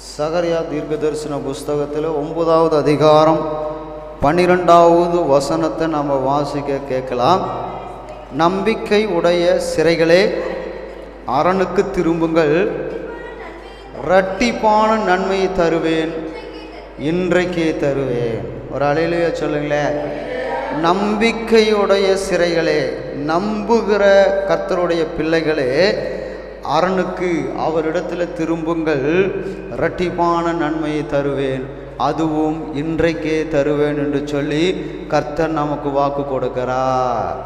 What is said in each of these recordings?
சகரியா தீர்க்கதரிசன புஸ்தகத்தில் 9வது அதிகாரம் 12வது வசனத்தை நாம் வாசிக்க கேட்கலாம். நம்பிக்கை உடைய சிறைகளே, அரணுக்கு திரும்புங்கள், இரட்டிப்பான நன்மையை தருவேன், இன்றைக்கே தருவேன். ஒரு அலையிலேயே சொல்லுங்களேன். நம்பிக்கையுடைய சிறைகளே, நம்புகிற கர்த்தருடைய பிள்ளைகளே, அரணுக்கு அவரிடத்தில் திரும்புங்கள், இரட்டிப்பான நன்மையை தருவேன், அதுவும் இன்றைக்கே தருவேன் என்று சொல்லி கர்த்தர் நமக்கு வாக்கு கொடுக்கிறார்.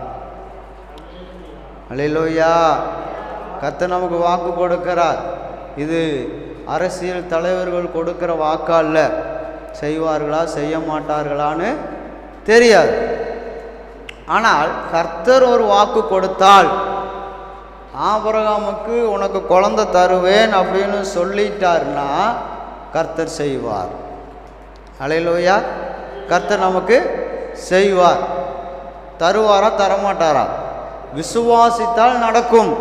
அல்லேலூயா. கர்த்தர் நமக்கு வாக்கு கொடுக்கிறார். இது அரசியல் தலைவர்கள் கொடுக்கிற வாக்கா அல்ல. செய்வார்களா செய்ய மாட்டார்களான்னு தெரியாது. ஆனால் கர்த்தர் ஒரு வாக்கு கொடுத்தால், ஆபிரகாமுக்கு உனக்கு குழந்தை தருவேன் அப்படின்னு சொல்லிட்டார்னா கர்த்தர் செய்வார். அல்லேலூயா. கர்த்தர் நமக்கு செய்வார். தருவாரா தரமாட்டாரா? விசுவாசித்தால் நடக்கும்.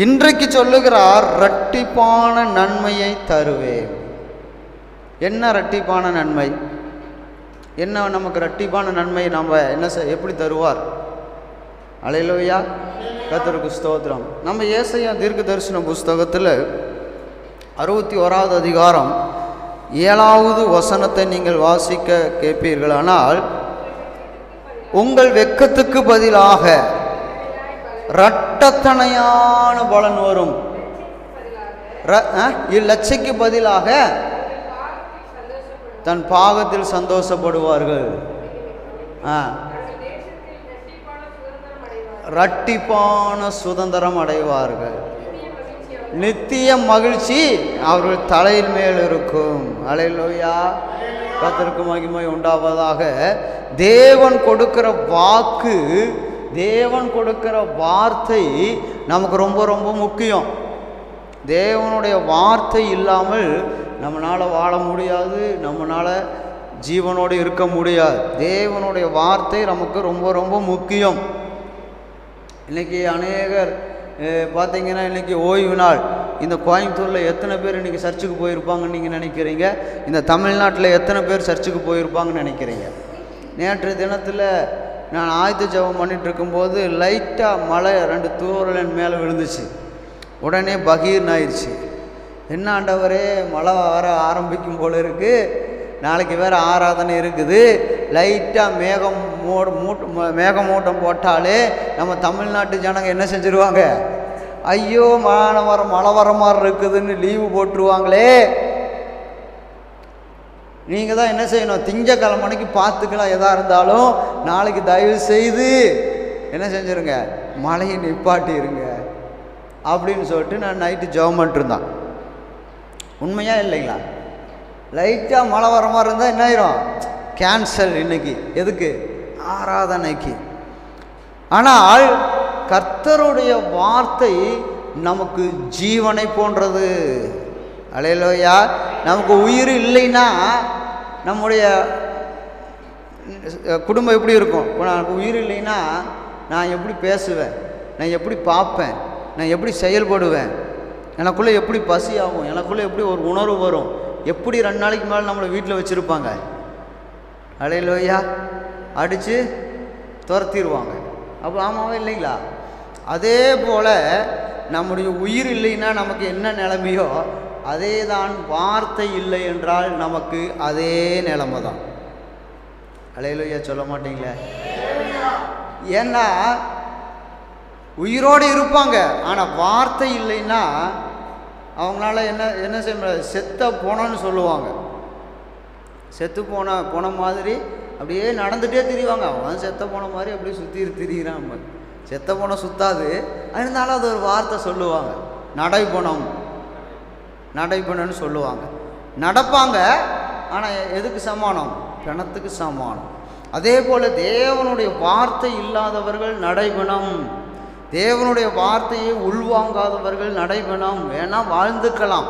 இன்றைக்கு சொல்லுகிறார், இரட்டிப்பான நன்மையை தருவேன். என்ன இரட்டிப்பான நன்மை? என்ன நமக்கு இரட்டிப்பான நன்மை? நம்ம என்ன எப்படி தருவார்? அல்லேலூயா. கர்த்தருக்கு ஸ்தோத்திரம். நம்ம ஏசாயா தீர்க்கதரிசன புஸ்தகத்தில் 61வது அதிகாரம் 7வது வசனத்தை நீங்கள் வாசிக்க கேட்பீர்களானால், உங்கள் வெட்கத்துக்கு பதிலாக இரட்டத்தனையான பலன் வரும். இலட்சைக்கு பதிலாக தன் பாகத்தில் சந்தோஷப்படுவார்கள். இரட்டிப்பான சுதந்திரம் அடைவார்கள். நித்திய மகிழ்ச்சி அவர்கள் தலையின் மேல் இருக்கும். அல்லேலூயா. கர்த்தருக்கு மகிமை உண்டாவதாக. தேவன் கொடுக்கிற வாக்கு, தேவன் கொடுக்கிற வார்த்தை நமக்கு ரொம்ப ரொம்ப முக்கியம். தேவனுடைய வார்த்தை இல்லாமல் நம்மளால் வாழ முடியாது, நம்மளால் ஜீவனோடு இருக்க முடியாது. தேவனுடைய வார்த்தை நமக்கு ரொம்ப ரொம்ப முக்கியம். இன்றைக்கி அநேகர் பார்த்தீங்கன்னா, இன்றைக்கி ஓய்வு நாள். இந்த கோயம்புத்தூரில் எத்தனை பேர் இன்றைக்கி சர்ச்சுக்கு போயிருப்பாங்கன்னு நீங்கள் நினைக்கிறீங்க? இந்த தமிழ்நாட்டில் எத்தனை பேர் சர்ச்சுக்கு போயிருப்பாங்கன்னு நினைக்கிறீங்க? நேற்று தினத்தில் நான் ஆயத்த ஜெபம் பண்ணிகிட்டு இருக்கும்போது லைட்டாக மழை 2 தூறல் என் மேலே விழுந்துச்சு. உடனே பகீர்னு ஆயிடுச்சு. என்ன ஆண்டவரே, மழை வர ஆரம்பிக்கும் போல இருக்குது, நாளைக்கு வேறு ஆராதனை இருக்குது, லைட்டாக மேகமூட்டம் போட்டாலே நம்ம தமிழ்நாட்டு ஜனங்க என்ன செஞ்சுருவாங்க? ஐயோ மழை வர மாதிரி இருக்குதுன்னு லீவு போட்டுருவாங்களே. நீங்கள் தான் என்ன செய்யணும்? திங்கக்கிழமைக்கு பார்த்துக்கலாம். எதாக இருந்தாலும் நாளைக்கு தயவு செய்து என்ன செஞ்சுருங்க, மழையை நிப்பாட்டிருங்க அப்படின்னு சொல்லிட்டு நான் நைட்டு ஜெபம் பண்ணிட்டுருந்தேன். உண்மையாக இல்லைங்களா? லைட்டாக மழை வர மாதிரி இருந்தால் என்ன ஆயிரும்? கேன்சல். இன்னைக்கு எதுக்கு? ஆராதனைக்கு. ஆனால் கர்த்தருடைய வார்த்தை நமக்கு ஜீவனை போன்றது. அல்லேலூயா. நமக்கு உயிர் இல்லைன்னா நம்முடைய குடும்பம் எப்படி இருக்கும்? எனக்கு உயிர் இல்லைன்னா நான் எப்படி பேசுவேன், நான் எப்படி பார்ப்பேன், நான் எப்படி செயல்படுவேன், எனக்குள்ளே எப்படி பசி ஆகும், எனக்குள்ளே எப்படி ஒரு உணர்வு வரும், எப்படி 2 நாளைக்கு மேலே நம்மளை வீட்டில் வச்சுருப்பாங்க. அல்லேலூயா. அடித்து துரத்திடுவாங்க. அப்போ ஆமாவே இல்லைங்களா? அதே போல் நம்முடைய உயிர் இல்லைன்னா நமக்கு என்ன நிலைமையோ அதே தான். வார்த்தை இல்லை என்றால் நமக்கு அதே நிலைமை தான். அல்லேலூயா சொல்ல மாட்டீங்களே? ஏன்னா உயிரோடு இருப்பாங்க, ஆனால் வார்த்தை இல்லைன்னா அவங்களால என்ன செய்ய முடியாது? செத்த போனோன்னு சொல்லுவாங்க. செத்து போன மாதிரி அப்படியே நடந்துகிட்டே திரிவாங்க. அவன் செத்த போன மாதிரி அப்படியே சுற்றி திரிகிறான். செத்த போன சுத்தாது, இருந்தாலும் அது ஒரு வார்த்தை சொல்லுவாங்க. நடைபணம்னு சொல்லுவாங்க. நடப்பாங்க, ஆனால் எதுக்கு சமானம்? பிணத்துக்கு சமானம். அதே போல் தேவனுடைய வார்த்தை இல்லாதவர்கள் நடைபணம். தேவனுடைய வார்த்தையை உள்வாங்காதவர்கள் நடைபெணம். வேணா வாழ்ந்துக்கலாம்,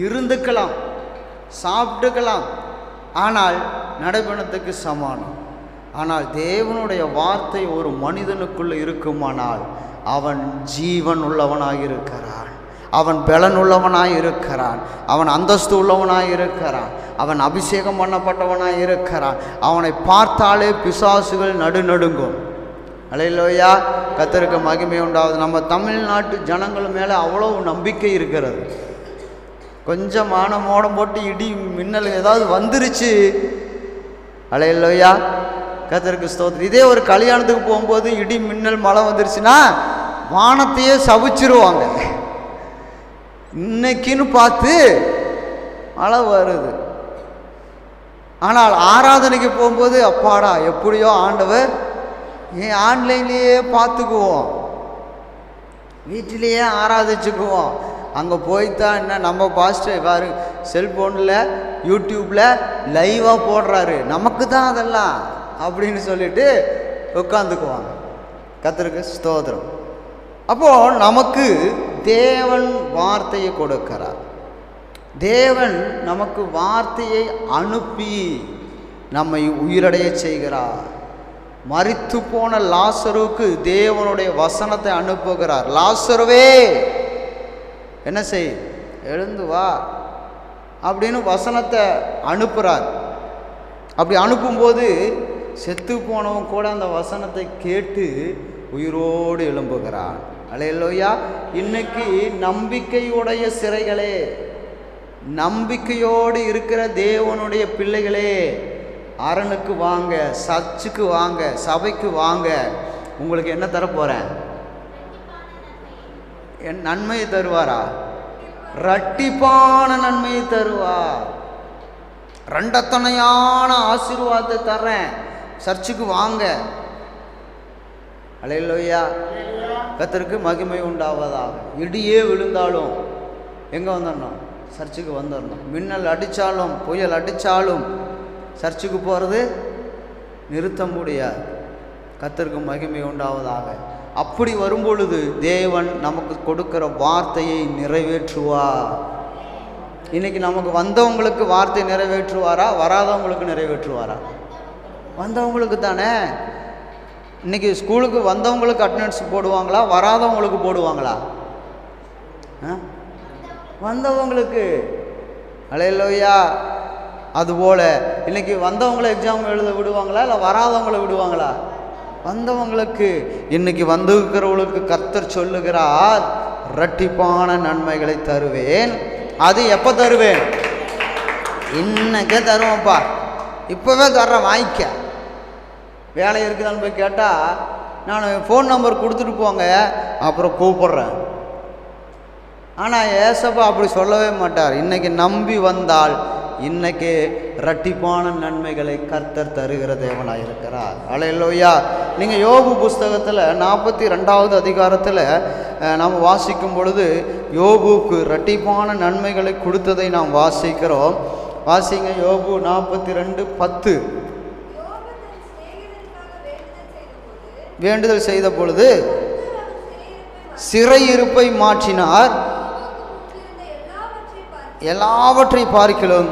இருந்துக்கலாம், சாப்பிட்டுக்கலாம், ஆனால் நடைபெணத்துக்கு சமானம். ஆனால் தேவனுடைய வார்த்தை ஒரு மனிதனுக்குள்ளே இருக்குமானால் அவன் ஜீவன் உள்ளவனாக இருக்கிறான். அவன் பலனுள்ளவனாய் இருக்கிறான், அவன் அந்தஸ்து உள்ளவனாய் இருக்கிறான், அவன் அபிஷேகம் பண்ணப்பட்டவனாய் இருக்கிறான். அவனை பார்த்தாலே பிசாசுகள் நடுநடுங்கும். அல்லேலூயா, கர்த்தருக்கு மகிமை உண்டாவது. நம்ம தமிழ்நாட்டு ஜனங்கள் மேலே அவ்வளோ நம்பிக்கை இருக்கிறது. கொஞ்சம் மோடம் போட்டு இடி மின்னல் ஏதாவது வந்துருச்சு, அல்லேலூயா, கர்த்தருக்கு ஸ்தோத்திரம். இதே ஒரு கல்யாணத்துக்கு போகும்போது இடி மின்னல் மழை வந்துருச்சுன்னா வானத்தையே சபிச்சிருவாங்க. இன்னைக்குன்னு பார்த்து மழை வருது. ஆனால் ஆராதனைக்கு போகும்போது அப்பாடா எப்படியோ ஆண்டவர் ஏன் ஆன்லைன்லேயே பார்த்துக்குவோம், வீட்டிலேயே ஆராதிச்சுக்குவோம். அங்கே போய்த்தான் என்ன நம்ம பாஸ்டர் பாரு செல்ஃபோனில் யூடியூப்பில் லைவாக போடுறாரு, நமக்கு தான் அதெல்லாம் அப்படின்னு சொல்லிட்டு உட்காந்துக்குவாங்க. கர்த்தருக்கு ஸ்தோத்திரம். அப்போது நமக்கு தேவன் வார்த்தையை கொடுக்கிறார். தேவன் நமக்கு வார்த்தையை அனுப்பி நம்மை உயிரடைய செய்கிறார். மரித்து போன லாசருக்கு தேவனுடைய வசனத்தை அனுப்புகிறார். லாசருவே என்ன செய், எழுந்து வா அப்படின்னு வசனத்தை அனுப்புகிறார். அப்படி அனுப்பும்போது செத்து போனவன் கூட அந்த வசனத்தை கேட்டு உயிரோடு எழும்புகிறான். அல்லேலூயா. இன்னைக்கு நம்பிக்கையுடைய சிறைகளே, நம்பிக்கையோடு இருக்கிற தேவனுடைய பிள்ளைகளே, அரணுக்கு வாங்க, சர்ச்சுக்கு வாங்க, சபைக்கு வாங்க. உங்களுக்கு என்ன தரப்போகிறேன்? என் நன்மையை தருவாரா? இரட்டிப்பான நன்மையை தருவார். ரெண்டத்தனையான ஆசீர்வாதத்தை தர்றேன், சர்ச்சுக்கு வாங்க. அல்லேலூயா, கர்த்தருக்கு மகிமை உண்டாவதாக. இடியே விழுந்தாலும் எங்கே வந்துடணும்? சர்ச்சுக்கு வந்துடணும். மின்னல் அடித்தாலும் புயல் அடித்தாலும் சர்ச்சுக்கு போகிறது நிறுத்த முடியாது. கர்த்தருக்கு மகிமை உண்டாவதாக. அப்படி வரும்பொழுது தேவன் நமக்கு கொடுக்கிற வார்த்தையை நிறைவேற்றுவார். இன்னைக்கு நமக்கு வந்தவங்களுக்கு வார்த்தை நிறைவேற்றுவாரா, வராதவங்களுக்கு நிறைவேற்றுவாரா? வந்தவங்களுக்கு தானே. இன்னைக்கு ஸ்கூலுக்கு வந்தவங்களுக்கு அட்டெண்டன்ஸ் போடுவாங்களா, வராதவங்களுக்கு போடுவாங்களா? வந்தவங்களுக்கு. அல்லேலூயா. அதுபோல் இன்னைக்கு வந்தவங்களை எக்ஸாம் எழுத விடுவாங்களா, இல்லை வராதவங்களை விடுவாங்களா? வந்தவங்களுக்கு. இன்னைக்கு வந்திருக்கிறவங்களுக்கு கர்த்தர் சொல்லுகிறார், இரட்டிப்பான நன்மைகளை தருவேன். அது எப்போ தருவேன்? இன்னைக்கே தருவேன்ப்பா, இப்போவே தர்றேன், வாங்கிக்க. வேலை இருக்குதான்னு போய் கேட்டால் நான் ஃபோன் நம்பர் கொடுத்துட்டு போங்க, அப்புறம் கூப்பிட்றேன். ஆனால் ஏசப்பா அப்படி சொல்லவே மாட்டார். இன்றைக்கி நம்பி வந்தால் இன்னைக்கு இரட்டிப்பான நன்மைகளை கர்த்தர் தருகிற தேவனாக இருக்கிறார். அல்லேலூயா. நீங்கள் யோபு புஸ்தகத்தில் 42வது அதிகாரத்தில் நாம் வாசிக்கும் பொழுது யோபுக்கு இரட்டிப்பான நன்மைகளை கொடுத்ததை நாம் வாசிக்கிறோம். வாசிங்க, யோபு 42:10. வேண்டுதல் செய்த பொழுது சிறையிருப்பை மாற்றினார், எல்லாவற்றை பார்க்கிலும்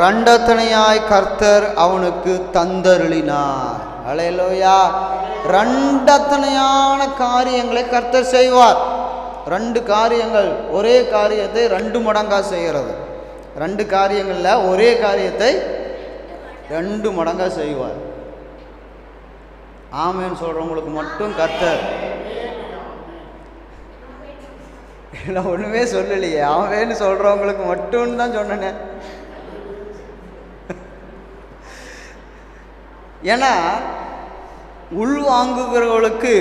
ரெண்டத்தனையாய் கர்த்தர் அவனுக்கு தந்தருளினார். அல்லேலூயா. ரெண்டத்தனையான காரியங்களை கர்த்தர் செய்வார். 2 காரியங்கள், ஒரே காரியத்தை 2 மடங்காக செய்கிறது. 2 காரியங்களில் ஒரே காரியத்தை 2 மடங்காக செய்வார். ஆமேன்னு சொல்கிறவங்களுக்கு மட்டும் கர்த்தர். நான் ஒன்றுமே சொல்லலையே, ஆமேன்னு சொல்கிறவங்களுக்கு மட்டும் தான் சொன்னேன். ஏன்னா உள்வாங்குகிறவர்களுக்கு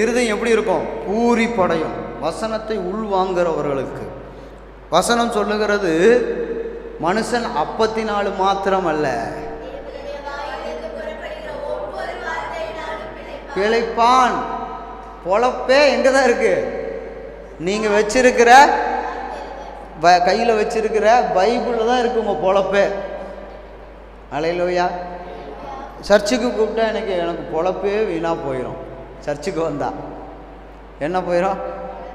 இருதயம் எப்படி இருக்கும்? பூரிப்படையும். வசனத்தை உள்வாங்குகிறவர்களுக்கு வசனம் சொல்லுகிறது, மனுஷன் அப்பத்தினால மாத்திரம் அல்ல பிழைப்பான். பொழப்பே எங்கே தான் இருக்கு? நீங்கள் வச்சிருக்கிற கையில் வச்சிருக்கிற பைபிளில் தான் இருக்கு உங்கள் பொழப்பே. அல்லேலூயா. சர்ச்சுக்கு கூப்பிட்டா எனக்கு பொழப்பே வீணாக போயிடும். சர்ச்சுக்கு வந்தால் என்ன போயிடும்?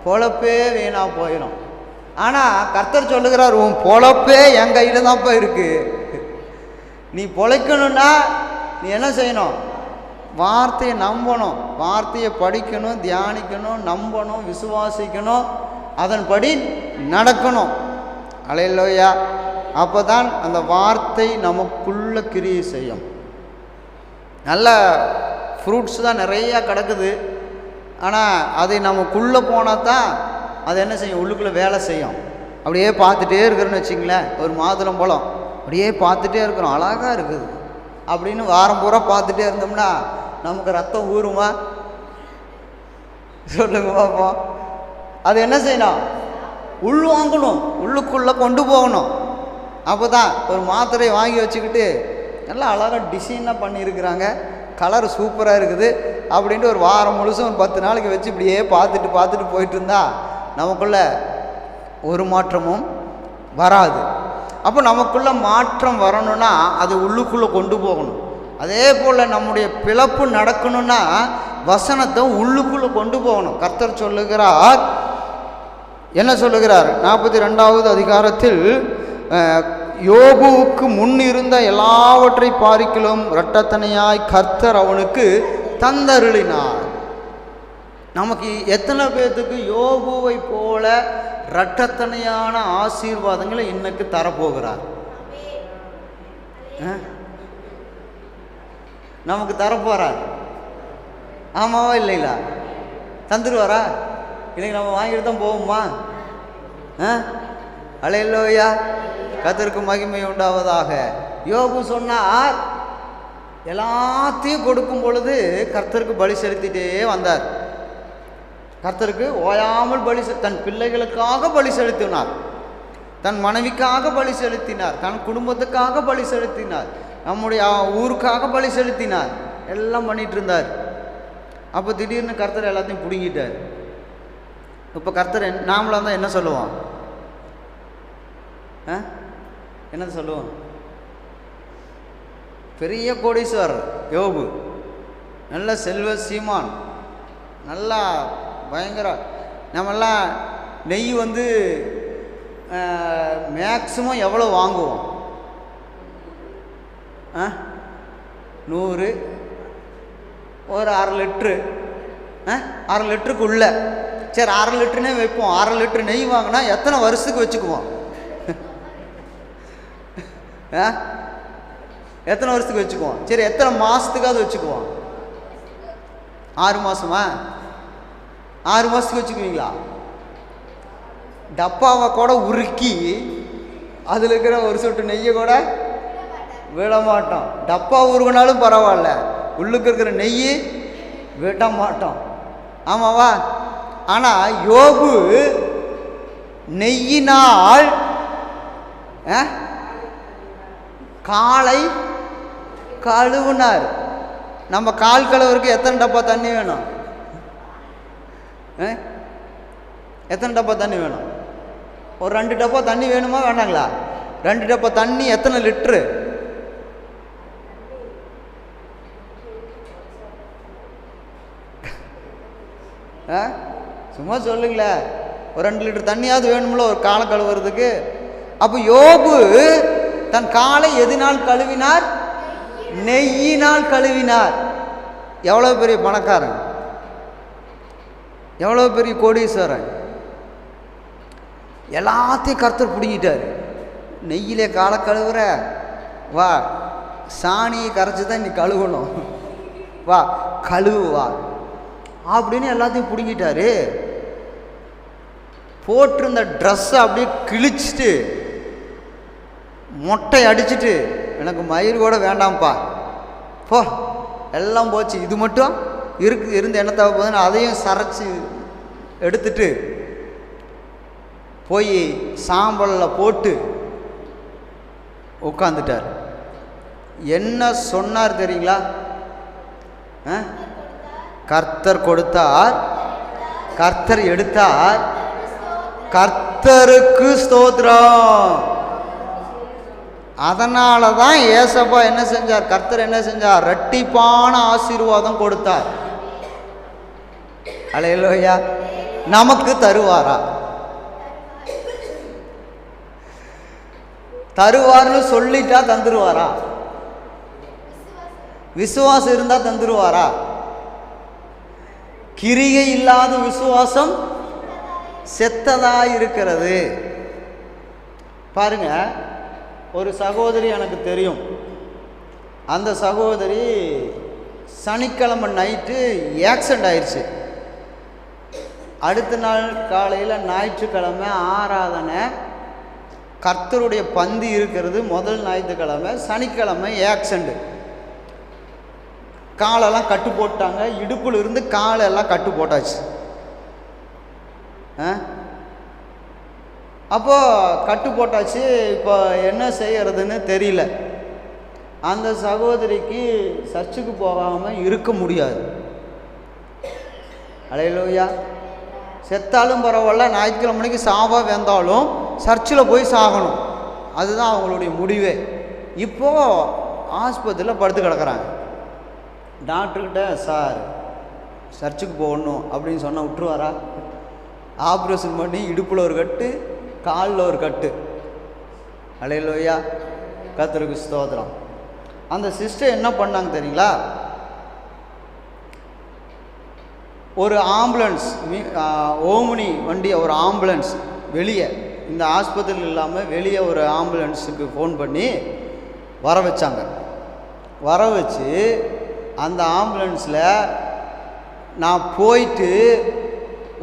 பொழப்பே வீணாக போயிடும். ஆனால் கர்த்தர் சொல்லுகிறார், உன் பொழப்பே என் கையில் தான்ப்பா இருக்கு. நீ பொழைக்கணுன்னா நீ என்ன செய்யணும்? வார்த்தையை நம்பணும், வார்த்தையை படிக்கணும், தியானிக்கணும், நம்பணும், விசுவாசிக்கணும், அதன்படி நடக்கணும். அல்லேலூயா. அப்போ தான் அந்த வார்த்தை நமக்குள்ள கிரியை செய்யும். நல்ல ஃப்ரூட்ஸ் தான் நிறையா கிடக்குது, ஆனால் அது நமக்குள்ளே போனால் தான் அது என்ன செய்யும், உள்ளுக்குள்ளே வேலை செய்யும். அப்படியே பார்த்துட்டே இருக்கிறோன்னு வச்சிங்களேன், ஒரு மாதுளம் பழம் அப்படியே பார்த்துட்டே இருக்கிறோம், அழகாக இருக்குது அப்படின்னு வாரம் பூரா பார்த்துட்டே இருந்தோம்னா நமக்கு ரத்தம் ஊறுமா? சொல்லுங்க பார்ப்போம். அது என்ன செய்யணும், உள்வாங்கணும், உள்ளுக்குள்ளே கொண்டு போகணும். அப்போ தான் ஒரு மாத்திரையை வாங்கி வச்சுக்கிட்டு நல்லா அழகாக டிசைனாக பண்ணியிருக்கிறாங்க, கலர் சூப்பராக இருக்குது அப்படின்ட்டு ஒரு வாரம் முழுசும் ஒரு 10 நாளைக்கு வச்சு இப்படியே பார்த்துட்டு போயிட்டு இருந்தால் நமக்குள்ளே ஒரு மாற்றமும் வராது. அப்போ நமக்குள்ளே மாற்றம் வரணும்னா அது உள்ளுக்குள்ளே கொண்டு போகணும். அதே போல் நம்முடைய பிளப்பு நடக்கணும்னா வசனத்தை உள்ளுக்குள்ளே கொண்டு போகணும். கர்த்தர் சொல்லுகிறார், என்ன சொல்லுகிறார்? 42வது அதிகாரத்தில் யோபுவுக்கு முன் இருந்த எல்லாவற்றை பார்க்கிலும் இரட்டத்தனையாய் கர்த்தர் அவனுக்கு தந்தருளினார். நமக்கு எத்தனை பேர்த்துக்கு யோபுவை போல இரட்டத்தனையான ஆசீர்வாதங்களை இன்னைக்கு தரப்போகிறார்? நமக்கு தரப்போறார். ஆமாவா இல்லைங்களா? தந்துடுவாரா? இன்னைக்கு நம்ம வாங்கிட்டு தான் போவோமா? அல்லேலூயா. கர்த்தருக்கு மகிமை உண்டாவதாக. யோபு சொன்னார், எல்லாத்தையும் கொடுக்கும் பொழுது கர்த்தருக்கு பலி செலுத்திட்டே வந்தார். கர்த்தருக்கு ஓயாமல் தன் பிள்ளைகளுக்காக பலி செலுத்தினார், தன் மனைவிக்காக பலி செலுத்தினார், தன் குடும்பத்துக்காக பலி செலுத்தினார், நம்முடைய ஊருக்காக பலி செலுத்தினார், எல்லாம் பண்ணிட்டு இருந்தார். அப்போ திடீர்னு கர்த்தர் எல்லாத்தையும் பிடுங்கிட்டார். இப்போ கர்த்தர் நாமளாக தான் என்ன சொல்லுவோம்? என்ன சொல்லுவோம்? பெரிய கோடீஸ்வரர் யோபு, நல்ல செல்வ சீமான், நல்லா பயங்கர. நம்மெல்லாம் நெய் மேக்சிமம் எவ்வளோ வாங்குவோம்? 100, ஒரு 1/2 லிட்ரு, 1/2 லிட்டருக்குள்ள. சரி, 1/2 லிட்டருனே வைப்போம். 1/2 லிட்டரு நெய் வாங்கினா எத்தனை வருஷத்துக்கு வச்சுக்குவோம்? எத்தனை வருஷத்துக்கு வச்சுக்குவோம்? சரி, எத்தனை மாதத்துக்காவது வச்சுக்குவோம்? 6 மாதமா? 6 மாதத்துக்கு வச்சுக்குவீங்களா? டப்பாவை கூட உருக்கி அதில் இருக்கிற ஒரு சொட்டு நெய்யை கூட விட மாட்டோம். டப்பா உருகினாலும் பரவாயில்ல, உள்ளுக்கு இருக்கிற நெய் விட மாட்டோம். ஆமாவா? ஆனால் யோபு நெய்யினால் காலை கழுவுனார். நம்ம கால் கழுவுறதுக்கு எத்தனை டப்பா தண்ணி வேணும்? எத்தனை டப்பா தண்ணி வேணும்? ஒரு 2 டப்பா தண்ணி வேணுமா வேண்டாங்களா? 2 டப்பா தண்ணி எத்தனை லிட்ரு? சும்மா சொல்லுங்களேன், ஒரு 2 லிட்டர் தண்ணியாவது வேணும்ல ஒரு காலை கழுவுறதுக்கு. அப்போ யோபு தன் காலை எதினால் கழுவினார்? நெய்யினால் கழுவினார். எவ்வளோ பெரிய பணக்காரன், எவ்வளோ பெரிய கோடீஸ்வரன். எல்லாத்தையும் கர்த்தர் பிடிங்கிட்டார். நெய்யிலே காலை கழுவுற, வா சாணியை கரைச்சி தான் நீ கழுவணும், வா கழுவு வா அப்படின்னு எல்லாத்தையும் பிடுங்கிட்டாரு. போட்டிருந்த ட்ரெஸ்ஸை அப்படியே கிழிச்சிட்டு மொட்டை அடிச்சுட்டு, எனக்கு மயிர் கூட வேண்டாம்ப்பா போ, எல்லாம் போச்சு, இது மட்டும் இருந்து என்ன தேவை போகுதுன்னு அதையும் சரைச்சி எடுத்துட்டு போய் சாம்பலில் போட்டு உட்காந்துட்டார். என்ன சொன்னார் தெரியுங்களா? கர்த்தர் கொடுத்தார், கர்த்தர் எடுத்தார், கர்த்தருக்கு ஸ்தோத்திரம். அதனால தான் ஏசப்பா என்ன செஞ்சார்? கர்த்தர் என்ன செஞ்சார்? இரட்டிப்பான ஆசீர்வாதம் கொடுத்தார். அல்லேலூயா. நமக்கு தருவாரா? தருவார்னு சொல்லிட்டா தந்துருவாரா? விசுவாசம் இருந்தால் தந்துருவாரா? கிரியை இல்லாத விசுவாசம் செத்ததா இருக்கிறது. பாருங்க, ஒரு சகோதரி எனக்கு தெரியும். அந்த சகோதரி சனிக்கிழமை நைட்டு ஆக்சிடெண்ட் ஆயிடுச்சு. அடுத்த நாள் காலையில் ஞாயிற்றுக்கிழமை ஆராதனை, கர்த்தருடைய பந்தி இருக்கிறது முதல் ஞாயிற்றுக்கிழமை. சனிக்கிழமை ஆக்சிடெண்ட், காலெல்லாம் கட்டு போட்டாங்க. இடுப்பில் இருந்து காலெல்லாம் கட்டு போட்டாச்சு. அப்போது கட்டு போட்டாச்சு. இப்போ என்ன செய்கிறதுன்னு தெரியல. அந்த சகோதரிக்கு சர்ச்சுக்கு போகாமல் இருக்க முடியாது. அல்லேலூயா. செத்தாலும் பரவாயில்ல, ஞாயிற்றுக்கிழமைக்கு சாவாக வெந்தாலும் சர்ச்சில் போய் சாகணும், அதுதான் அவங்களுடைய முடிவே. இப்போது ஆஸ்பத்திரியில் படுத்து கிடக்கிறாங்க. டாக்டர்கிட்ட சார் சர்ச்சுக்கு போகணும் அப்படின்னு சொன்னால் விட்டுருவாரா? ஆப்ரேஷன் பண்ணி இடுப்பில் ஒரு கட்டு, காலில் ஒரு கட்டு. அல்லேலூயா, கர்த்தருக்கு ஸ்தோத்திரம். அந்த சிஸ்டர் என்ன பண்ணாங்க தெரியுங்களா? ஒரு ஆம்புலன்ஸ், ஓமினி வண்டி, ஒரு ஆம்புலன்ஸ் வெளியே, இந்த ஆஸ்பத்திரியில் இல்லாமல் வெளியே ஒரு ஆம்புலன்ஸுக்கு ஃபோன் பண்ணி வர வச்சாங்க. வர வச்சு அந்த ஆம்புலன்ஸில் நான் போயிட்டு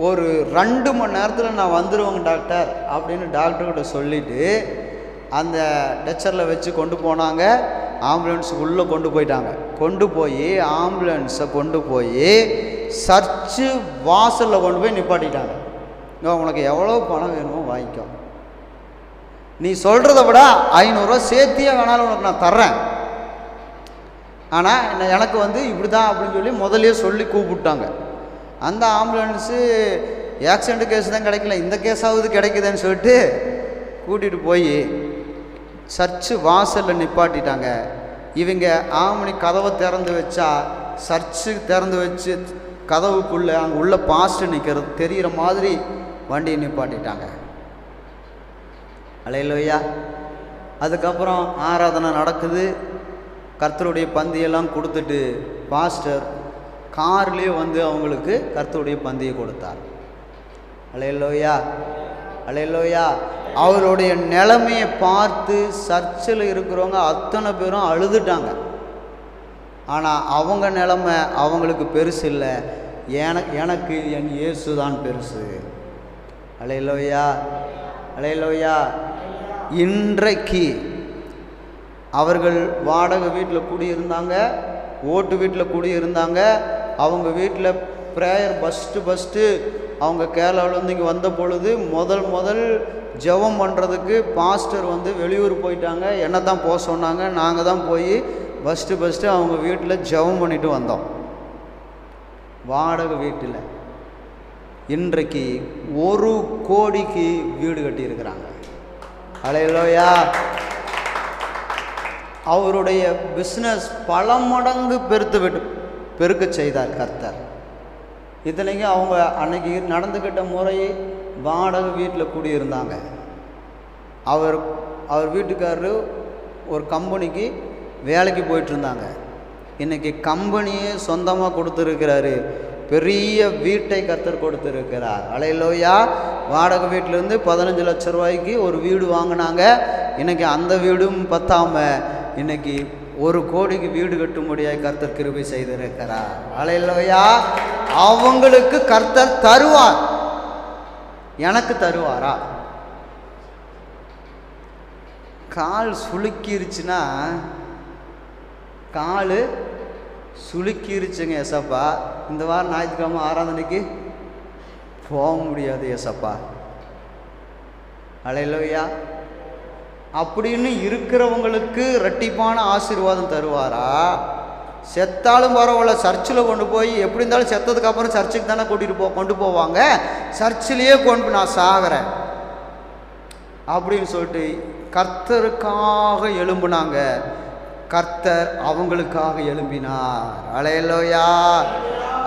ஒரு 2 மணி நேரத்தில் நான் வந்துடுவேங்க டாக்டர் அப்படின்னு டாக்டர்கிட்ட சொல்லிவிட்டு அந்த டச்சரில் வச்சு கொண்டு போனாங்க. ஆம்புலன்ஸுக்கு உள்ளே கொண்டு போயிட்டாங்க. கொண்டு போய் ஆம்புலன்ஸை கொண்டு போய் சர்ச்சு வாசலில் கொண்டு போய் நிப்பாட்டிட்டாங்க. உனக்கு எவ்வளோ பணம் வேணுமோ வாங்கிக்கோ, நீ சொல்கிறத விட 500 ரூபா சேர்த்தியே வேணாலும் உனக்கு நான் தர்றேன், ஆனால் எனக்கு இப்படி தான் அப்படின்னு சொல்லி முதலே சொல்லி கூப்பிட்டாங்க. அந்த ஆம்புலன்ஸு ஆக்சிடெண்ட் கேஸ் தான் கிடைக்கல, இந்த கேஸாவது கிடைக்குதுன்னு சொல்லிட்டு கூட்டிகிட்டு போய் சர்ச்சு வாசலில் நிப்பாட்டிட்டாங்க. இவங்க ஆமணி கதவை திறந்து வச்சா சர்ச்சு திறந்து வச்சு கதவுக்குள்ளே அங்கே உள்ள பாஸ்டர் நிற்கிறது தெரிகிற மாதிரி வண்டியை நிப்பாட்டிட்டாங்க. அல்லேலூயா. அதுக்கப்புறம் ஆராதனை நடக்குது. கர்த்தருடைய பந்தியெல்லாம் கொடுத்துட்டு பாஸ்டர் கார்லேயே அவங்களுக்கு கர்த்தருடைய பந்தியை கொடுத்தார். அல்லேலூயா, அல்லேலூயா. அவருடைய நிலைமையை பார்த்து சர்ச்சில் இருக்கிறவங்க அத்தனை பேரும் அழுதுட்டாங்க. ஆனால் அவங்க நிலைமை அவங்களுக்கு பெருசு இல்லை, எனக்கு என் இயேசு தான் பெருசு. அல்லேலூயா, அல்லேலூயா. இன்றைக்கு அவர்கள் வாடகை வீட்டில் குடியிருந்தாங்க, ஓட்டு வீட்டில் குடியிருந்தாங்க. அவங்க வீட்டில் ப்ரேயர் ஃபஸ்ட்டு அவங்க கேரளாவிலேருந்து இங்கே வந்த பொழுது முதல் ஜெபம் பண்ணுறதுக்கு பாஸ்டர் வெளியூர் போயிட்டாங்க. என்ன தான் போக சொன்னாங்க. நாங்கள் தான் போய் ஃபஸ்ட்டு அவங்க வீட்டில் ஜெபம் பண்ணிட்டு வந்தோம், வாடகை வீட்டில். இன்றைக்கு 1 கோடிக்கு வீடு கட்டியிருக்கிறாங்க. அல்லேலூயா. அவருடைய பிஸ்னஸ் பல மடங்கு பெருக்க செய்தார் கர்த்தர். இத்தனைக்கும் அவங்க அன்னைக்கு நடந்துக்கிட்ட முறை வாடகை வீட்டில் குடியிருந்தாங்க. அவர் வீட்டுக்காரரு ஒரு கம்பெனிக்கு வேலைக்கு போயிட்டுருந்தாங்க. இன்றைக்கி கம்பெனியே சொந்தமாக கொடுத்துருக்கிறாரு, பெரிய வீட்டை கர்த்தர் கொடுத்துருக்கிறார். அல்லேலூயா. வாடகை வீட்டிலேருந்து 15 லட்ச ரூபாய்க்கு ஒரு வீடு வாங்கினாங்க. இன்றைக்கி அந்த வீடும் பத்தாமல் இன்றைக்கி 1 கோடிக்கு வீடு கட்டும்படியாக கர்த்தர் கிருபை செய்திருக்கிறார். அல்லேலூயா. அவங்களுக்கு கர்த்தர் தருவார், எனக்கு தருவாரா? கால் சுளுக்கிருச்சுன்னா, கால் சுளுக்கிருச்சுங்க ஏசப்பா, இந்த வாரம் ஞாயிற்றுக்கிழமை ஆராதனைக்கு போக முடியாது ஏசப்பா. அல்லேலூயா. அப்படின்னு இருக்கிறவங்களுக்கு இரட்டிப்பான ஆசீர்வாதம் தருவாரா? செத்தாலும் பரவாயில்ல, சர்ச்சில் கொண்டு போய், எப்படி இருந்தாலும் செத்ததுக்கு அப்புறம் சர்ச்சுக்கு தானே கொண்டு போவாங்க, சர்ச்சிலேயே கொண்டு நான் சாகிறேன் அப்படின்னு சொல்லிட்டு கர்த்தருக்காக எழும்புனாங்க. கர்த்தர் அவங்களுக்காக எழும்பினார். அல்லேலூயா,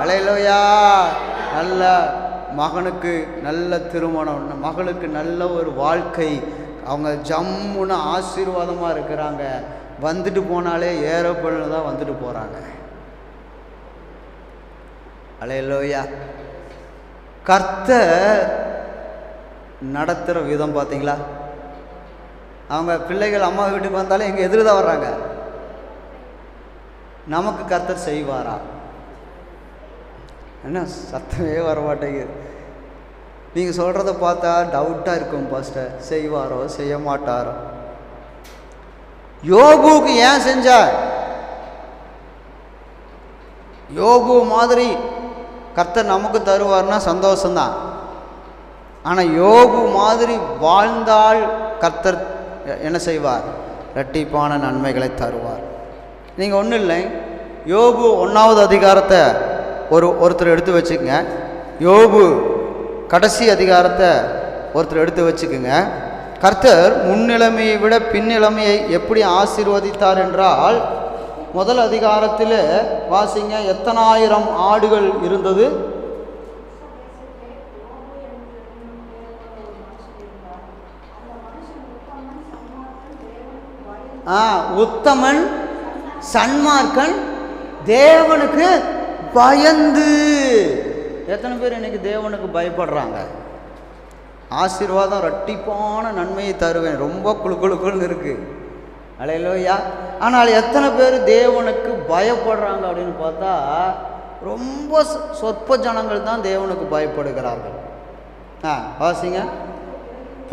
அல்லேலூயா. நல்ல மகனுக்கு நல்ல திருமணம், மகளுக்கு நல்ல ஒரு வாழ்க்கை, அவங்க ஜம்முன்னு ஆசீர்வாதமாக இருக்கிறாங்க. வந்துட்டு போனாலே ஏரோப்ளேனில் தான் வந்துட்டு போகிறாங்க. அல்லேலூயா. கர்த்தர் நடத்துகிற விதம் பார்த்தீங்களா? அவங்க பிள்ளைகள் அம்மா வீட்டுக்கு வந்தாலும் எங்கள் எதிர் தான் வர்றாங்க. நமக்கு கர்த்தர் செய்வாரா? என்ன சத்தமே வர மாட்டேங்குது. நீங்கள் சொல்கிறத பார்த்தா டவுட்டாக இருக்கும் பாஸ்டர், செய்வாரோ செய்ய மாட்டாரோ. யோபுக்கு ஏன் செஞ்சார்? யோபு மாதிரி கர்த்தர் நமக்கு தருவார்னா சந்தோஷம்தான். ஆனால் யோபு மாதிரி வாழ்ந்தால் கர்த்தர் என்ன செய்வார்? இரட்டிப்பான நன்மைகளை தருவார். நீங்கள் ஒன்றும் இல்லை, யோபு 1வது அதிகாரத்தை ஒருத்தர் எடுத்து வச்சுக்கோங்க. யோபு கடைசி அதிகாரத்தை ஒருத்தர் எடுத்து வச்சுக்கோங்க. கர்த்தர் முன்னிலைமையை விட பின்னிலைமையை எப்படி ஆசீர்வதித்தார் என்றால், முதல் அதிகாரத்தில் வாசிங்க. எத்தனாயிரம் ஆடுகள் இருந்தது? உத்தமன் சன்மார்க்கன் தேவனுக்கு பயந்து. எத்தனை பேர் இன்னைக்கு தேவனுக்கு பயப்படுறாங்க? ஆசீர்வாதம் இரட்டிப்பான நன்மையை தருவேன், ரொம்ப குழுக்குழுக்குன்னு இருக்கு. அல்லேலூயா. ஆனால் எத்தனை பேர் தேவனுக்கு பயப்படுறாங்க அப்படின்னு பார்த்தா ரொம்ப சொற்ப ஜனங்கள் தான் தேவனுக்கு பயப்படுகிறார்கள். வாசிங்க.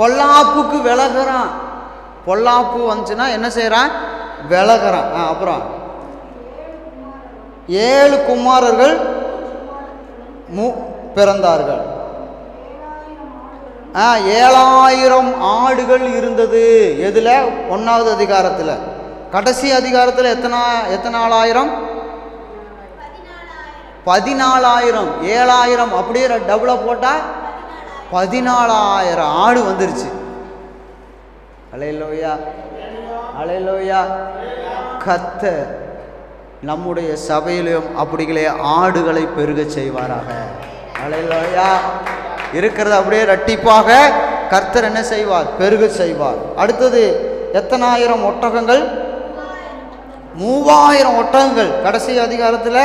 பொல்லாப்புக்கு விலகிறான். பொல்லாப்பு வந்துச்சுன்னா என்ன செய்கிறான்? விலகிறான். அப்புறம் 7 குமாரர்கள் பிறந்தார்கள். 7000 ஆடுகள் இருந்தது. எதில்? 1வது அதிகாரத்தில். கடைசி அதிகாரத்தில் எத்தனை ஆயிரம்? 14,000. 7,000 அப்படியே டபுளாக போட்டால் 14,000 ஆடு வந்துருச்சு. அல்லேலூயா, அல்லேலூயா. கர்த்தர் நம்முடைய சபையிலும் அப்படிகளே ஆடுகளை பெருக செய்வாராக. அல்லேலூயா. இருக்கிறது அப்படியே இரட்டிப்பாக கர்த்தர் என்ன செய்வார்? பெருக செய்வார். அடுத்தது எத்தனாயிரம் ஒட்டகங்கள்? 3000 ஒட்டகங்கள். கடைசி அதிகாரத்தில்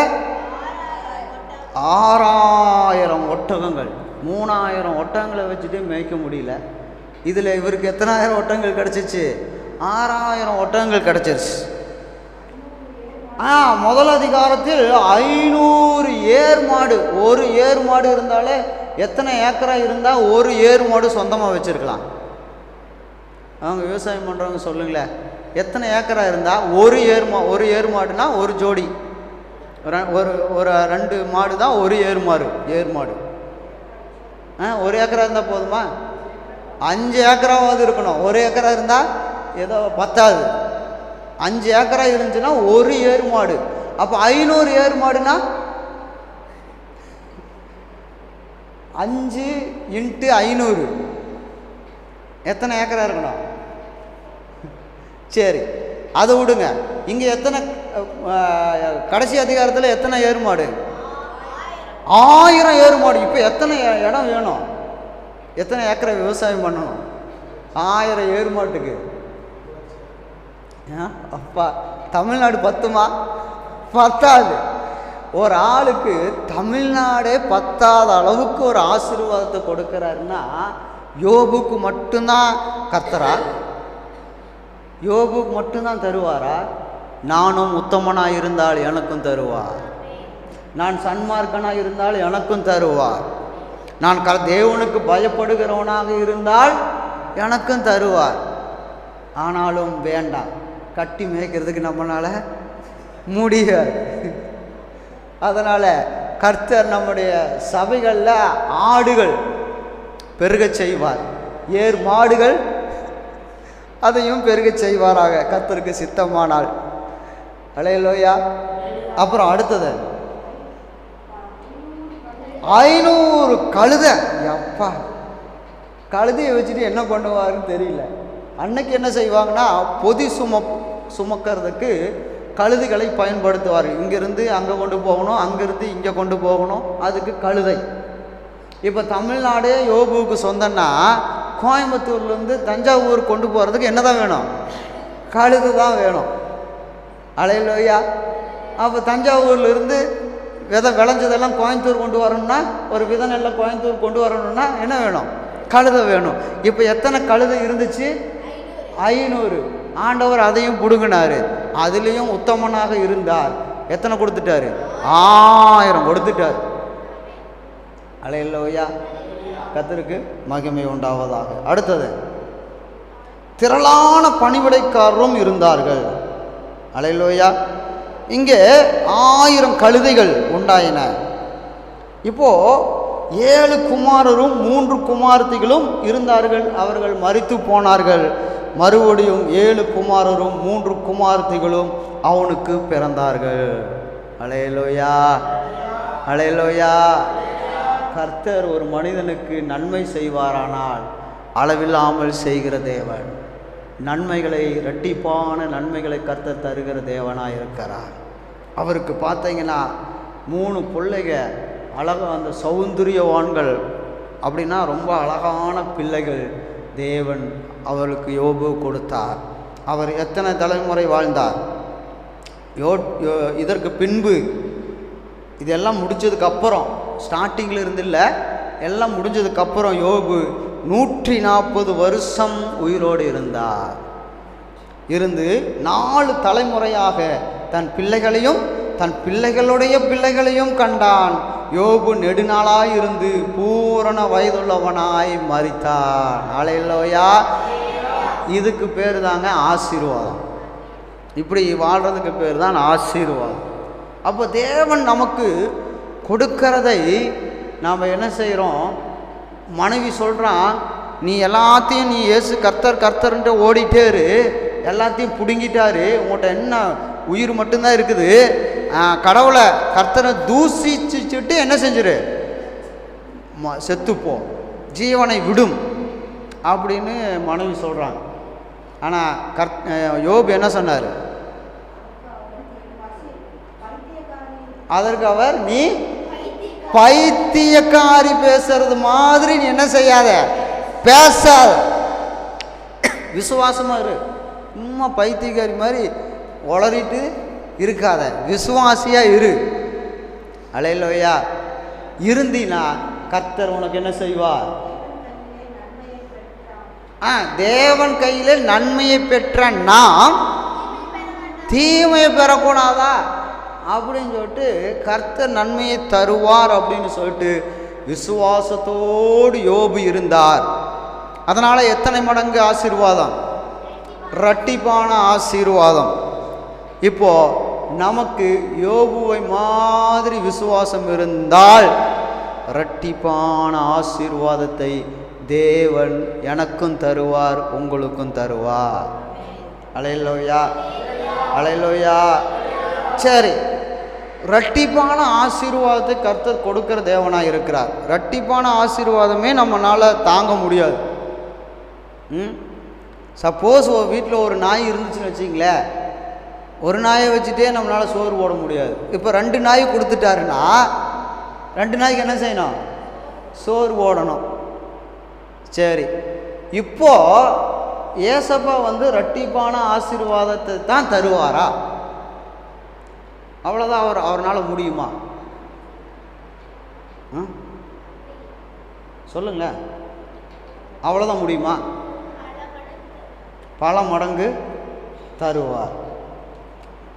6000 ஒட்டகங்கள். 3000 ஒட்டகங்களை வச்சுட்டு மேய்க்க முடியல. இதில் இவருக்கு எத்தனாயிரம் ஒட்டகங்கள் கிடச்சிச்சு? 6000 ஒட்டகங்கள் கிடச்சிருச்சு. முதல் அதிகாரத்தில் 500 ஏர் மாடு. ஒரு ஏர் மாடு இருந்தாலே எத்தனை ஏக்கரா இருந்தால் ஒரு ஏர் மாடு சொந்தமாக வச்சுருக்கலாம்? அவங்க விவசாயம் பண்ணுறவங்க சொல்லுங்களேன், எத்தனை ஏக்கரா இருந்தால் ஒரு ஏர் மாடுனா ஒரு ஜோடி, ஒரு 2 மாடு தான் ஒரு ஏர் மாடு. ஒரு ஏக்கரா இருந்தால் போதுமா? 5 ஏக்கராவது இருக்கணும். ஒரு ஏக்கரா இருந்தால் ஏதோ பத்தாது. 5 ஏக்கரா இருந்துச்சுன்னா ஒரு ஏர் மாடு. அப்போ 500 ஏர் மாடுனா 5 × 500 எத்தனை ஏக்கரா இருக்கணும்? சரி, அதை விடுங்க. இங்கே எத்தனை? கடைசி அதிகாரத்தில் எத்தனை ஏர் மாடு? 1000 ஏர் மாடு. இப்போ எத்தனை இடம் வேணும்? எத்தனை ஏக்கரை விவசாயம் பண்ணணும்? 1000 ஏர் மாட்டுக்கு. அப்பா, தமிழ்நாடு பத்துமா? பத்தாது. ஒரு ஆளுக்கு தமிழ்நாடே பத்தாத அளவுக்கு ஒரு ஆசீர்வாதத்தை கொடுக்கிறாருன்னா யோபுக்கு மட்டும்தான் கர்த்தரா? யோபுக்கு மட்டும்தான் தருவாரா? நானும் உத்தமனாக இருந்தால் எனக்கும் தருவார். நான் சன்மார்க்கனாக இருந்தால் எனக்கும் தருவார். நான் தேவனுக்கு பயப்படுகிறவனாக இருந்தால் எனக்கும் தருவார். ஆனாலும் வேண்டாம், கட்டி மேய்க்கிறதுக்கு நம்மளால் முடியாது. அதனால் கர்த்தர் நம்முடைய சபைகளில் ஆடுகள் பெருக செய்வார், ஏர் மாடுகள் அதையும் பெருக செய்வாராக கர்த்தருக்கு சித்தமானால். அல்லேலூயா. அப்புறம் அடுத்தது 500 கழுதை. அப்பா, கழுதையை வச்சுட்டு என்ன பண்ணுவாருன்னு தெரியல. அன்னைக்கு என்ன செய்வாங்கன்னா பொதி சுமக்கிறதுக்கு கழுதைகளை பயன்படுத்துவார். இங்கேருந்து அங்கே கொண்டு போகணும், அங்கேருந்து இங்கே கொண்டு போகணும், அதுக்கு கழுதை. இப்போ தமிழ்நாடே யோபுவுக்கு சொந்தன்னா கோயம்புத்தூர்லேருந்து தஞ்சாவூர் கொண்டு போகிறதுக்கு என்ன தான் வேணும்? கழுது தான் வேணும். அல்லேலூயா. அப்போ தஞ்சாவூரில் இருந்து விதை விளைஞ்சதெல்லாம் கோயம்புத்தூர் கொண்டு வரணும்னா, ஒரு விதை நெல்லை கோயம்புத்தூர் கொண்டு வரணும்னா என்ன வேணும்? கழுதை வேணும். இப்போ எத்தனை கழுதை இருந்துச்சு? 500. ஆண்டவர் அதையும் பிடுங்கினார். அதுலேயும் உத்தமனாக இருந்தார். எத்தனை கொடுத்துட்டாரு? 1000 கொடுத்துட்டார். அல்லேலூயா. கர்த்தருக்கு மகிமை உண்டாவதாக. அடுத்தது, திரளான பணிவிடைக்காரரும் இருந்தார்கள். அல்லேலூயா. இங்கே 1000 கழுதைகள் உண்டாயின. இப்போ 7 குமாரரும் 3 குமாரத்திகளும் இருந்தார்கள். அவர்கள் மரித்து போனார்கள். மறுபடியும் 7 குமாரரும் 3 குமாரத்திகளும் அவனுக்கு பிறந்தார்கள். அல்லேலூயா, அல்லேலூயா. கர்த்தர் ஒரு மனிதனுக்கு நன்மை செய்வாரானால் அளவில்லாமல் செய்கிற தேவன். நன்மைகளை, இரட்டிப்பான நன்மைகளை கர்த்தர் தருகிற தேவனாக இருக்கிறார். அவருக்கு பார்த்தீங்கன்னா 3 பிள்ளைங்க, அழகாக அந்த சௌந்தரியவான்கள், அப்படின்னா ரொம்ப அழகான பிள்ளைகள் தேவன் அவருக்கு யோபு கொடுத்தார். அவர் எத்தனை தலைமுறை வாழ்ந்தார்? இதற்கு பின்பு இதெல்லாம் முடிஞ்சதுக்கப்புறம், ஸ்டார்டிங்கில் இருந்து இல்லை, எல்லாம் முடிஞ்சதுக்கப்புறம் யோபு 140 வருஷம் உயிரோடு இருந்தார். இருந்து 4 தலைமுறையாக தன் பிள்ளைகளையும் தன் பிள்ளைகளுடைய பிள்ளைகளையும் கண்டான். யோபு நெடுநாளாய் இருந்து பூரண வயதுள்ளவனாய் மரித்தான். அல்லேலூயா. இதுக்கு பேர் தாங்க ஆசீர்வாதம். இப்படி வாழ்கிறதுக்கு பேர் தான் ஆசீர்வாதம். அப்போ தேவன் நமக்கு கொடுக்கிறதை நாம் என்ன செய்கிறோம்? மனைவி சொல்கிறான், நீ எல்லாத்தையும், நீ இயேசு கர்த்தர் கர்த்தர்ன்ட்டு ஓடிட்டேரு, எல்லாத்தையும் பிடுங்கிட்டாரு, உங்கள்கிட்ட என்ன உயிர் மட்டும்தான் இருக்குது, கடவுளை கர்த்தரை தூசிச்சுட்டு என்ன செஞ்சிரு, செத்துப்போ, ஜீவனை விடும் அப்படின்னு மனைவி சொல்கிறாங்க. ஆனால் யோபு என்ன சொன்னார்? அதற்கு அவர், நீ பைத்தியக்காரி பேசுறது மாதிரி நீ என்ன செய்யாத, பேசாத, விசுவாசமா இரு. சும்மா பைத்தியக்காரி மாதிரி உளறிட்டு இருக்காத, விசுவாசியா இரு. அல்லேலூயா. இருந்தினா கர்த்தர் உனக்கு என்ன செய்வார்? தேவன் கையிலே நன்மையை பெற்ற நாம் தீமையை பெறக்கூடாதா அப்படின்னு சொல்லிட்டு கர்த்தர் நன்மையை தருவார் அப்படின்னு சொல்லிட்டு விசுவாசத்தோடு யோபு இருந்தார். அதனால் எத்தனை மடங்கு ஆசீர்வாதம்? இரட்டிப்பான ஆசீர்வாதம். இப்போ நமக்கு யோபுவை மாதிரி விசுவாசம் இருந்தால் இரட்டிப்பான ஆசீர்வாதத்தை தேவன் எனக்கும் தருவார், உங்களுக்கும் தருவார். அல்லேலூயா, அல்லேலூயா. சரி, இரட்டிப்பான ஆசீர்வாதத்தை கர்த்தர் கொடுக்கிற தேவனாக இருக்கிறார். இரட்டிப்பான ஆசீர்வாதமே நம்மளால் தாங்க முடியாது. சப்போஸ் வீட்டில் ஒரு நாய் இருந்துச்சுன்னு வச்சிங்களேன், ஒரு நாயை வச்சுட்டே நம்மளால் சோறு போட முடியாது. இப்போ 2 நாய் கொடுத்துட்டாருன்னா 2 நாய்க்கு என்ன செய்யணும்? சோறு போடணும். சரி, இப்போ ஏசப்பா இரட்டிப்பான ஆசீர்வாதத்தை தான் தருவாரா? அவ்வளோதான் அவரால் முடியுமா? சொல்லுங்களேன், அவ்வளோதான் முடியுமா? பல மடங்கு தருவார்.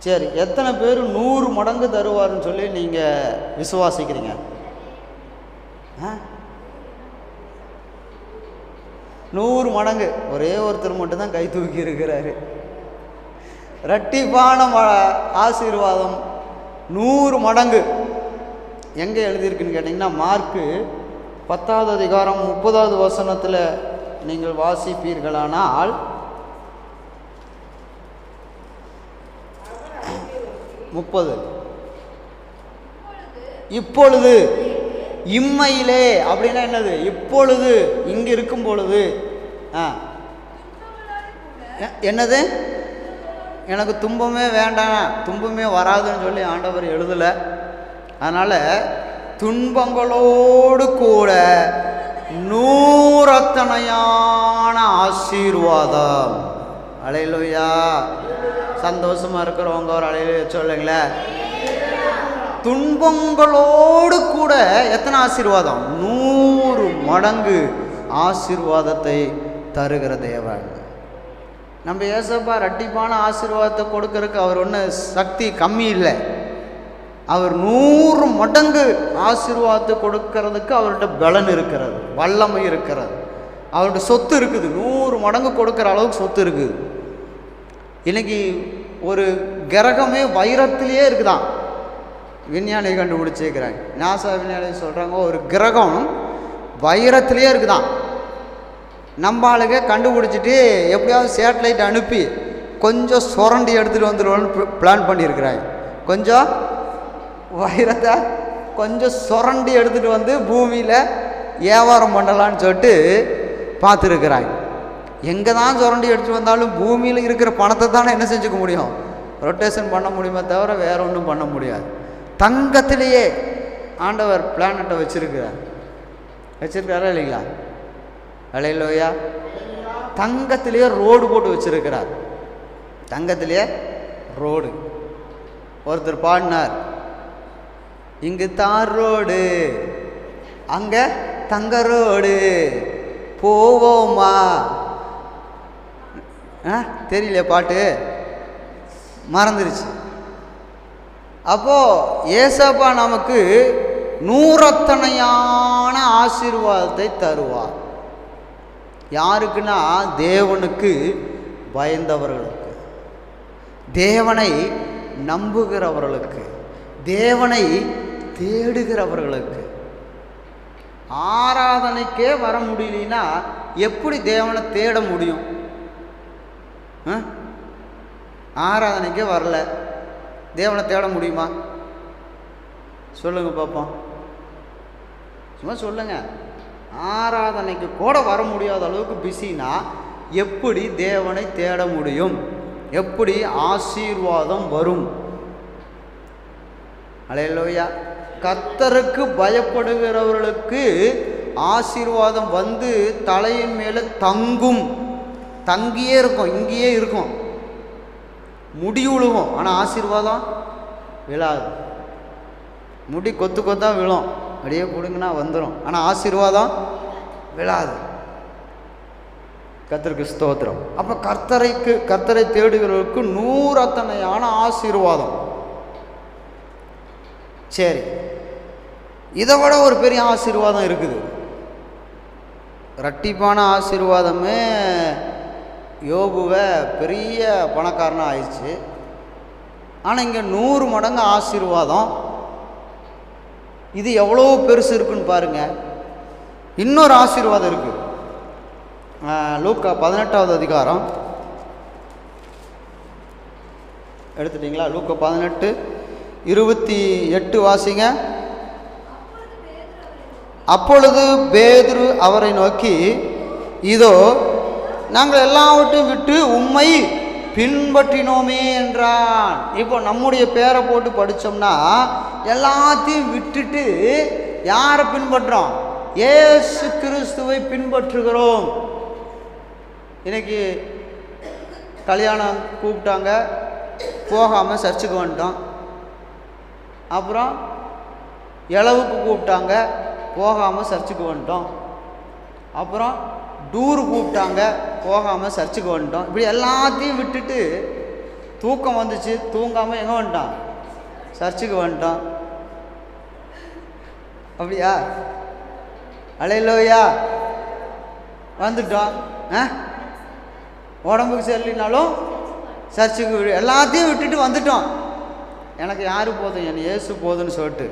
சரி, எத்தனை பேர் 100 மடங்கு தருவார்னு சொல்லி நீங்கள் விசுவாசிக்கிறீங்க? 100 மடங்கு. ஒரே ஒருத்தர் மட்டும்தான் கை தூக்கி இருக்கிறாரு. இரட்டிப்பான ஆசீர்வாதம் 100 மடங்கு எங்கே எழுதியிருக்குன்னு கேட்டிங்கன்னா, மார்க்கு 10வது அதிகாரம் 30வது வசனத்தில் நீங்கள் வாசிப்பீர்களானால், இப்பொழுது, இம்மையிலே அப்படின்னா என்னது? இப்பொழுது, இங்கே இருக்கும் பொழுது. என்னது? எனக்கு துன்பமே வேண்டாம், துன்பமே வராதுன்னு சொல்லி ஆண்டவர் எழுதலை. அதனால் துன்பங்களோடு கூட 100 ஆசீர்வாதம். அல்லேலூயா. சந்தோஷமாக இருக்கிறவங்க ஒரு அலையில சொல்லுங்களேன். துன்பங்களோடு கூட எத்தனை ஆசீர்வாதம்? 100 மடங்கு ஆசீர்வாதத்தை தருகிற தேவன். நம்ம ஏசப்பா ரெட்டிப்பான ஆசீர்வாதத்தை கொடுக்கறதுக்கு அவர் ஒன்றும் சக்தி கம்மி இல்லை. அவர் 100 மடங்கு ஆசீர்வாதத்தை கொடுக்கறதுக்கு அவர்கிட்ட பலன் இருக்கிறது, வல்லமை இருக்கிறது, அவர்கிட்ட சொத்து இருக்குது. 100 மடங்கு கொடுக்குற அளவுக்கு சொத்து இருக்குது. இன்னைக்கு ஒரு கிரகமே வைரத்திலேயே இருக்குதான். விஞ்ஞானி கண்டுபிடிச்சிருக்கிறாங்க. நாசா விஞ்ஞானி சொல்கிறாங்க ஒரு கிரகம் வைரத்திலேயே இருக்குதான். நம்ம ஆளுங்க கண்டுபிடிச்சிட்டு எப்படியாவது சேட்டலைட் அனுப்பி கொஞ்சம் சுரண்டி எடுத்துகிட்டு வந்துடுவோன்னு பிளான் பண்ணியிருக்கிறாங்க. கொஞ்சம் வைரத்தை கொஞ்சம் சுரண்டி எடுத்துகிட்டு வந்து பூமியில் வியாபாரம் பண்ணலான்னு சொல்லிட்டு பார்த்துருக்குறாங்க. எங்கே தான் சுரண்டி எடுத்துகிட்டு வந்தாலும் பூமியில் இருக்கிற பணத்தை தானே என்ன செஞ்சுக்க முடியும்? ரொட்டேஷன் பண்ண முடியுமே தவிர வேறு ஒன்றும் பண்ண முடியாது. தங்கத்திலேயே ஆண்டவர் பிளானட்டை வச்சிருக்காரா இல்லைங்களா? அல்லேலூயா. தங்கத்திலேயே ரோடு போட்டு வச்சிருக்கிறார். தங்கத்திலேயே ரோடு. ஒருத்தர் பாடினார், இங்கு தார் ரோடு அங்கே தங்க ரோடு போவோமா. தெரியல, பாட்டு மறந்துருச்சு. அப்போது ஏசப்பா நமக்கு நூறத்தனையான ஆசீர்வாதத்தை தருவார். யாருக்குன்னா தேவனுக்கு பயந்தவர்களுக்கு, தேவனை நம்புகிறவர்களுக்கு, தேவனை தேடுகிறவர்களுக்கு. ஆராதனைக்கே வர முடியலனா எப்படி தேவனை தேட முடியும்? ஆராதனைக்கே வரல, தேவனை தேட முடியுமா? சொல்லுங்க பார்ப்போம், சும்மா சொல்லுங்க. ஆராதனைக்கு கூட வர முடியாத அளவுக்கு பிஸினா எப்படி தேவனை தேட முடியும்? எப்படி ஆசீர்வாதம் வரும்? அல்லேலூயா. கர்த்தருக்கு பயப்படுகிறவர்களுக்கு ஆசீர்வாதம் வந்து தலையின் மேலே தங்கும். தங்கியே இருக்கும், இங்கேயே இருக்கும், முடி விழுகும், ஆனால் ஆசீர்வாதம் விழாது. முடி கொத்து கொத்தா விழும், அப்படியே பிடுங்கினா வந்துடும், ஆனால் ஆசீர்வாதம் விழாது. கர்த்தருக்கு ஸ்தோத்திரம். அப்போ கர்த்தரை தேடுகிறவர்களுக்கு நூறத்தனையான ஆசீர்வாதம். சரி, இதை விட ஒரு பெரிய ஆசீர்வாதம் இருக்குது. இரட்டிப்பான ஆசீர்வாதமே யோபுவை பெரிய பணக்காரனாக ஆயிடுச்சு. ஆனால் இங்கே 100 மடங்கு ஆசீர்வாதம். இது எவ்வளோ பெருசு இருக்குன்னு பாருங்கள். இன்னொரு ஆசீர்வாதம் இருக்குது. லூக்கா 18வது அதிகாரம் எடுத்துட்டிங்களா? லூக்கா 18:28 வாசிங்க. அப்பொழுது பேதுரு அவரை நோக்கி, இதோ நாங்கள் எல்லாவற்றையும் விட்டு உம்மை பின்பற்றினோமே என்றான். இப்போ நம்முடைய பேரை போட்டு படித்தோம்னா எல்லாத்தையும் விட்டுட்டு யாரை பின்பற்றுறோம்? இயேசு கிறிஸ்துவை பின்பற்றுகிறோம். இன்னைக்கு கல்யாணம் கூப்பிட்டாங்க, போகாமல் சர்ச்சுக்கு வந்துட்டோம். அப்புறம் இளவுக்கு கூப்பிட்டாங்க, போகாமல் சர்ச்சுக்கு வந்துட்டோம். அப்புறம் டூரு கூப்பிட்டாங்க, போகாமல் சர்ச்சுக்கு வந்துட்டோம். இப்படி எல்லாத்தையும் விட்டுட்டு தூக்கம் வந்துச்சு, தூங்காமல் எங்கே வந்துட்டோம்? சர்ச்சுக்கு வந்துட்டோம். அப்படியா? அல்லேலூயா. வந்துட்டோம். உடம்புக்கு சரியில்லைனாலும் சர்ச்சுக்கு எல்லாத்தையும் விட்டுட்டு வந்துட்டோம். எனக்கு யார் போதும்? என் இயேசு போதுன்னு சொல்லிட்டு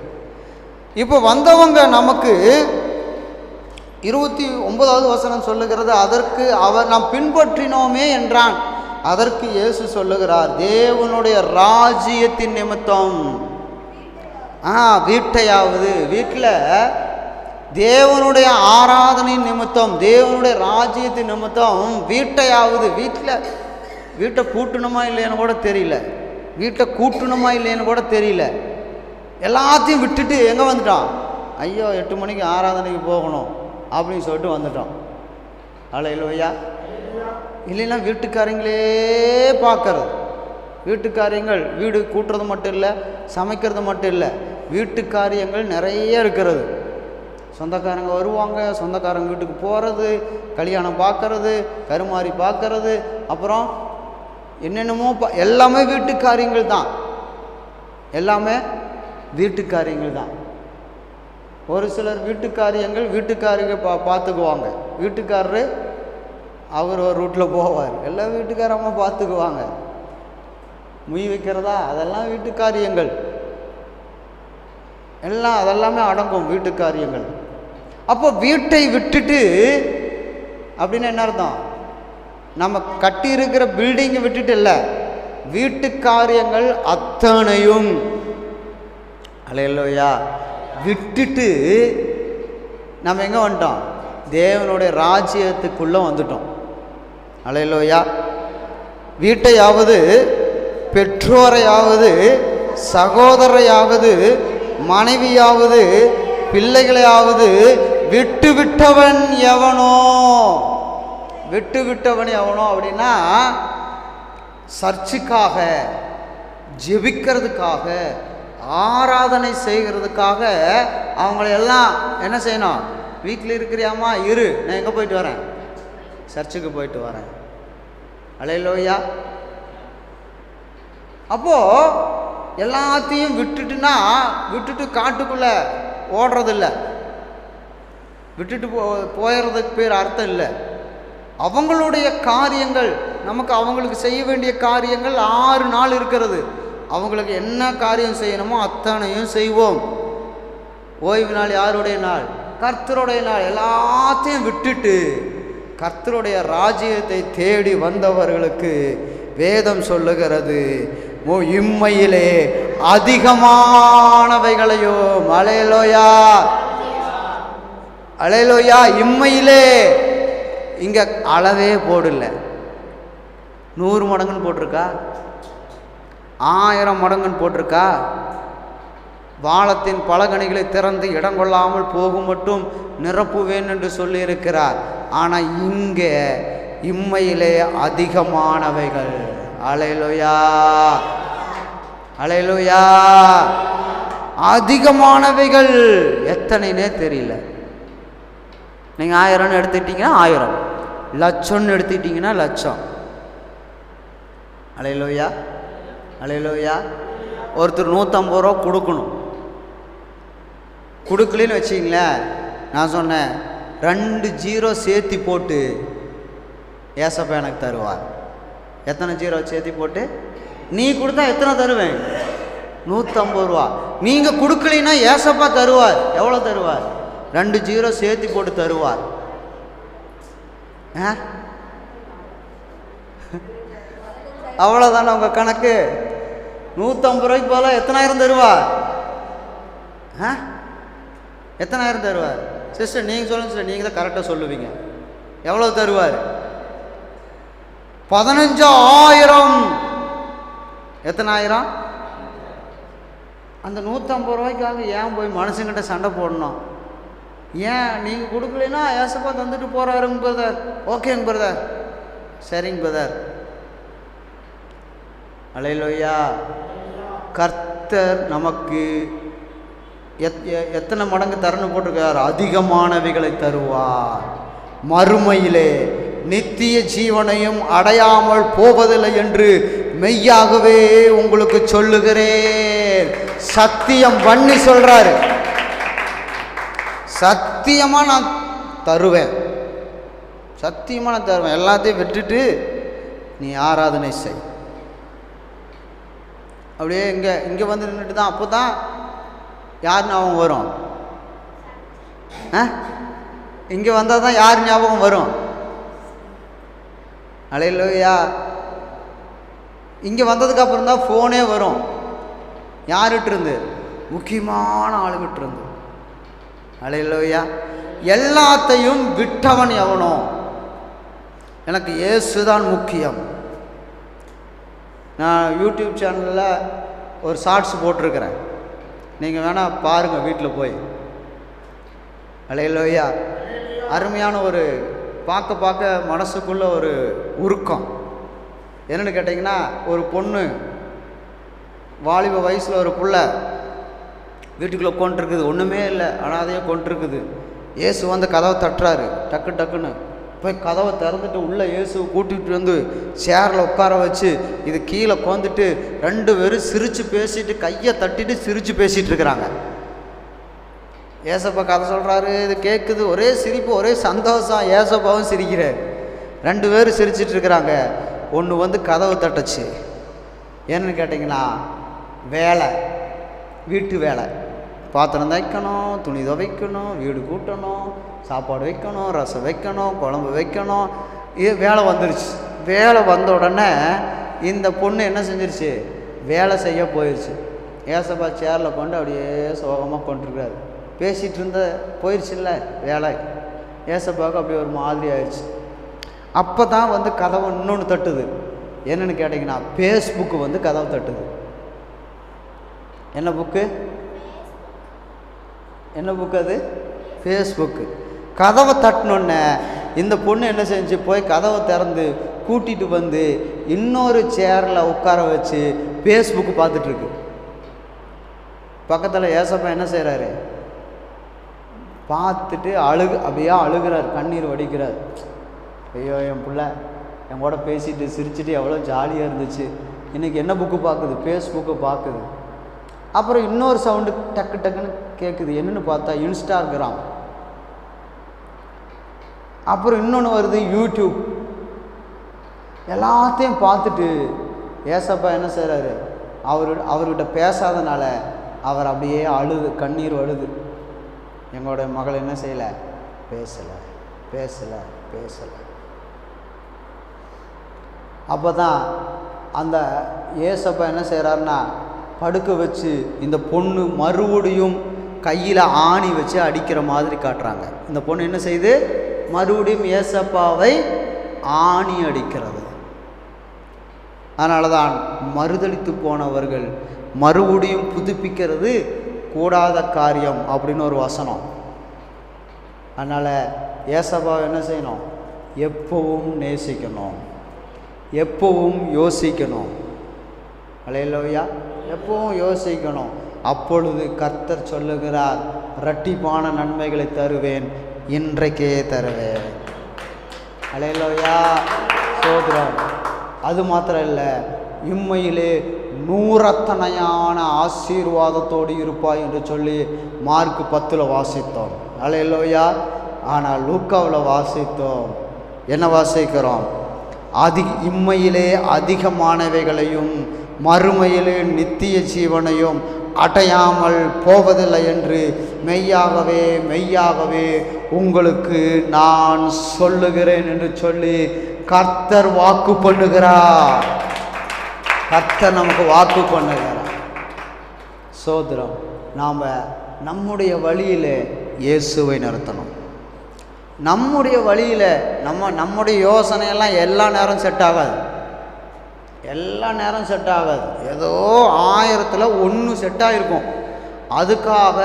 இப்போ வந்தவங்க நமக்கு 29வது வசனம் சொல்லுகிறது, அதற்கு அவர் நாம் பின்பற்றினோமே என்றான். அதற்கு இயேசு சொல்லுகிறார், தேவனுடைய ராஜ்யத்தின் நிமித்தம். வீட்டையாவது, வீட்டில் தேவனுடைய ஆராதனை நிமித்தம், தேவனுடைய ராஜ்யத்தின் நிமித்தம் வீட்டையாவது, வீட்டை கூட்டணுமா இல்லைன்னு கூட தெரியல, வீட்டை கூட்டணுமா இல்லைன்னு கூட தெரியல, எல்லாத்தையும் விட்டுட்டு எங்கே வந்துட்டான்? ஐயோ 8 மணிக்கு ஆராதனைக்கு போகணும் அப்படின்னு சொல்லிட்டு வந்துட்டோம். அல்லேலூயா. இல்லைன்னா வீட்டுக்காரங்களே பார்க்கறது, வீட்டு காரியங்கள், வீடு கூட்டுறது மட்டும் இல்லை, சமைக்கிறது மட்டும் இல்லை, வீட்டு காரியங்கள் நிறைய இருக்கிறது. சொந்தக்காரங்க வருவாங்க, சொந்தக்காரங்க வீட்டுக்கு போகிறது, கல்யாணம் பார்க்கறது, கருமாறி பார்க்கறது, அப்புறம் என்னென்னமோ எல்லாமே வீட்டு காரியங்கள் தான். எல்லாமே வீட்டு காரியங்கள் தான். ஒரு சிலர் வீட்டு காரியங்கள் வீட்டுக்காரங்க பார்த்துக்குவாங்க. வீட்டுக்காரரு அவர் ஒரு ரூட்டில் போவார், எல்லாம் வீட்டுக்காரம்மா பார்த்துக்குவாங்க. முய் வைக்கிறதா, அதெல்லாம் வீட்டு காரியங்கள் எல்லாம், அதெல்லாமே அடங்கும் வீட்டு காரியங்கள். அப்போ வீட்டை விட்டுட்டு அப்படின்னு என்ன அர்த்தம்? நம்ம கட்டி இருக்கிற பில்டிங்கை விட்டுட்டு இல்லை, வீட்டு காரியங்கள் அத்தனையும் அல்லேலூயா விட்டுட்டு நம்ம எங்கே வந்துட்டோம்? தேவனுடைய ராஜ்யத்துக்குள்ளே வந்துட்டோம். அல்லேலூயா. வீட்டையாவது, பெற்றோரையாவது, சகோதரையாவது, மனைவியாவது, பிள்ளைகளையாவது விட்டு விட்டவன் எவனோ, விட்டு விட்டவன் எவனோ அப்படின்னா சர்ச்சுக்காக, ஜெபிக்கிறதுக்காக, ஆராதனை செய்கிறதுக்காக அவங்களையெல்லாம் என்ன செய்யணும்? வீட்டில் இருக்கிறியாம்மா, இரு, நான் எங்கே போயிட்டு வரேன்? சர்ச்சுக்கு போயிட்டு வரேன். அல்லேலூயா. அப்போது எல்லாத்தையும் விட்டுட்டுனா, விட்டுட்டு காட்டுக்குள்ளே ஓடுறதில்ல, விட்டுட்டு போயிடுறதுக்கு பேர் அர்த்தம் இல்லை. அவங்களுடைய காரியங்கள், நமக்கு அவங்களுக்கு செய்ய வேண்டிய காரியங்கள் 6 நாள் இருக்கிறது. அவங்களுக்கு என்ன காரியம் செய்யணுமோ அத்தனையும் செய்வோம். ஓய்வு நாள் யாருடைய நாள்? கர்த்தருடைய நாள். எல்லாத்தையும் விட்டுட்டு கர்த்தருடைய ராஜ்யத்தை தேடி வந்தவர்களுக்கு வேதம் சொல்லுகிறது, இம்மையிலே அதிகமானவைகளையும், அல்லேலூயா அல்லேலூயா, இம்மையிலே, இங்க அளவே போடல. 100 மடங்குன்னு போட்டிருக்கா, 1000 மடங்குன்னு போட்டிருக்கா. வாளத்தின் பலகணிகளை திறந்து இடம் கொள்ளாமல் போகும் மட்டும் நிரப்புவேன் என்று சொல்லியிருக்கிறார். ஆனால் இங்கே இம்மையிலே அதிகமானவைகள். அல்லேலூயா அல்லேலூயா. அதிகமானவைகள் எத்தனைனே தெரியல. நீங்கள் 1000 எடுத்துக்கிட்டிங்கன்னா 1000, லட்சம்னு எடுத்துக்கிட்டிங்கன்னா லட்சம். அல்லேலூயா அல்லேலூயா. ஒருத்தர் 150 ரூபா கொடுக்கணும், கொடுக்கலன்னு வச்சிங்களேன், நான் சொன்னேன் 2 ஜீரோ சேர்த்தி போட்டு ஏசப்பா எனக்கு தருவார். எத்தனை ஜீரோ சேர்த்தி போட்டு? நீ கொடுத்தா எத்தனை தருவேன்? 150 ரூபா. நீங்கள் கொடுக்கலின்னா ஏசப்பா தருவார். எவ்வளோ தருவார்? 2 ஜீரோ சேர்த்தி போட்டு தருவார். அவ்வளோதானே உங்கள் கணக்கு? 150 ரூபாய்க்கு போல எத்தனாயிரம் தருவார்? எத்தனாயிரம் தருவார்? சிஸ்டர் நீங்கள் சொல்லுங்கள் சிஸ்டர், நீங்கள் தான் கரெக்டாக சொல்லுவீங்க. எவ்வளோ தருவார்? 15,000. எத்தனாயிரம்? அந்த 150 ரூபாய்க்காக ஏன் போய் மனுஷங்கிட்ட சண்டை போடணும்? ஏன் நீங்கள் கொடுக்கலன்னா ஏசப்பா தந்துட்டு போகிறாருங்க பிரதர். ஓகேங்க பிரதர், சரிங்க பிரதர். அல்லேலூயா. கர்த்தர் நமக்கு எத்தனை மடங்கு தரணும் போட்டிருக்கார்? அதிகமானவைகளை தருவார். மறுமையிலே நித்திய ஜீவனையும் அடையாமல் போவதில்லை என்று மெய்யாகவே உங்களுக்கு சொல்லுகிறேன். சத்தியம் பண்ணி சொல்றாரு. சத்தியமா நான் தருவேன், சத்தியமா நான் தருவேன். எல்லாத்தையும் விட்டுட்டு நீ ஆராதனை செய். அப்படியே இங்கே வந்து நின்றுட்டு தான், அப்போ தான் யார் ஞாபகம் வரும்? இங்கே வந்தால் தான் யார் ஞாபகம் வரும்? அல்லேலூயா. இங்கே வந்ததுக்கப்புறம் தான் ஃபோனே வரும். யார்கிட்ட இருந்து? முக்கியமான ஆளுகிட்ட இருந்து. அல்லேலூயா. எல்லாத்தையும் விட்டவன் எவனோ? எனக்கு இயேசுதான் முக்கியம். நான் யூடியூப் சேனலில் ஒரு ஷார்ட்ஸ் போட்டிருக்கிறேன், நீங்கள் வேணால் பாருங்கள் வீட்டில் போய். அல்லேலூயா. அருமையான ஒரு பார்க்க மனசுக்குள்ளே ஒரு உருக்கம். என்னென்னு கேட்டிங்கன்னா, ஒரு பொண்ணு வாலிப வயசில் ஒரு புள்ள வீட்டுக்குள்ளே கொண்டிருக்குது, ஒன்றுமே இல்லை, அனாதையே கொண்டிருக்குது. இயேசு வந்து கதவை தட்டுறாரு, டக்குன்னு போய் கதவை திறந்துட்டு உள்ளே இயேசுவை கூட்டிகிட்டு வந்து சேரில் உட்கார வச்சு இது கீழே உட்காந்துட்டு 2 பேரும் சிரித்து பேசிட்டு கையை தட்டிட்டு சிரித்து பேசிகிட்டு இருக்கிறாங்க. ஏசப்பா கதை சொல்கிறாரு, இது கேட்குது, ஒரே சிரிப்பு, ஒரே சந்தோஷம். ஏசப்பாவும் சிரிக்கிறார், 2 பேரும் சிரிச்சிட்டு இருக்கிறாங்க. ஒன்று வந்து கதவை தட்டுச்சு. என்னன்னு கேட்டிங்கன்னா, வேலை, வீட்டு வேலை, பாத்திரம் தைக்கணும், துணி துவைக்கணும், வீடு கூட்டணும், சாப்பாடு வைக்கணும், ரசம் வைக்கணும், குழம்பு வைக்கணும். இது வேலை வந்துருச்சு. வேலை வந்த உடனே இந்த பொண்ணு என்ன செஞ்சிருச்சு, வேலை செய்ய போயிடுச்சு. ஏசப்பா சேரில் கொண்டு அப்படியே சோகமாக கொண்டிருக்காரு. பேசிகிட்டு இருந்த போயிடுச்சு இல்லை வேலை. ஏசப்பாவுக்கு அப்படி ஒரு மாதிரி ஆயிடுச்சு. அப்போ தான் வந்து கதவை இன்னொன்று தட்டுது. என்னென்னு கேட்டிங்கன்னா, ஃபேஸ்புக்கு வந்து கதவை தட்டுது. என்ன புக்கு அது? ஃபேஸ்புக்கு. கதவை தட்டினோடனே இந்த பொண்ணு என்ன செஞ்சு போய் கதவை திறந்து கூட்டிகிட்டு வந்து இன்னொரு சேரில் உட்கார வச்சு ஃபேஸ்புக்கு பார்த்துட்ருக்கு. பக்கத்தில் ஏசப்பா என்ன செய்கிறாரு, பார்த்துட்டு அப்படியே அழுகிறார், கண்ணீர் வடிக்கிறார். ஐயோ, என் பிள்ளை என் கூட பேசிட்டு சிரிச்சுட்டு எவ்வளோ ஜாலியாக இருந்துச்சு, இன்றைக்கி என்ன புக்கு பார்க்குது, ஃபேஸ்புக்கை பார்க்குது. அப்புறம் இன்னொரு சவுண்டு டக்குன்னு கேட்குது. என்னென்னு பார்த்தா இன்ஸ்டாகிராம். அப்புறம் இன்னொன்று வருது, யூடியூப். எல்லாத்தையும் பார்த்துட்டு ஏசப்பா என்ன செய்கிறாரு, அவர்கிட்ட பேசாதனால அவர் அப்படியே கண்ணீர் அழுது. எங்களோட மகள் என்ன செய்யலை, பேசலை. அப்போ தான் அந்த ஏசப்பா என்ன செய்கிறாருன்னா, படுக்க வச்சு இந்த பொண்ணு மறுபடியும் கையில் ஆணி வச்சு அடிக்கிற மாதிரி காட்டுறாங்க. இந்த பொண்ணு என்ன செய்யுது, மறுபடியும் ஏசப்பாவை ஆணி அடிக்கிறது. அதனால தான் மறுதலித்து போனவர்கள் மறுபடியும் புதுப்பிக்கிறது கூடாத காரியம் அப்படின்னு ஒரு வசனம். அதனால் ஏசப்பாவை என்ன செய்யணும், எப்பவும் நேசிக்கணும், எப்பவும் யோசிக்கணும். அல்லேலூயா, எப்பவும் யோசிக்கணும். அப்பொழுது கர்த்தர் சொல்லுகிறார், இரட்டிப்பான நன்மைகளை தருவேன், இன்றைக்கே தருவேன். அல்லேலூயா, சோதரம். அது மாத்திரம் இல்லை, இம்மையிலே 100 ஆசீர்வாதத்தோடு இருப்பாய் என்று சொல்லி மார்க் 10 வாசித்தோம். அல்லேலூயா. ஆனால் லூக்காவில் வாசித்தோம், என்ன வாசிக்கிறோம், இம்மையிலே அதிகமானவைகளையும் மறுமையிலே நித்திய ஜீவனையும் அடையாமல் போவதில்லை என்று மெய்யாகவே உங்களுக்கு நான் சொல்லுகிறேன் என்று சொல்லி கர்த்தர் வாக்கு பண்ணுகிறார். கர்த்தர் நமக்கு வாக்கு பண்ணுகிறார். சோதரம், நாம் நம்முடைய வழியில் இயேசுவை நிறுத்தணும். நம்முடைய வழியில் நம்முடைய யோசனையெல்லாம் எல்லா நேரம் செட் ஆகாது. ஏதோ 1000ல் 1 செட் ஆகிருக்கும். அதுக்காக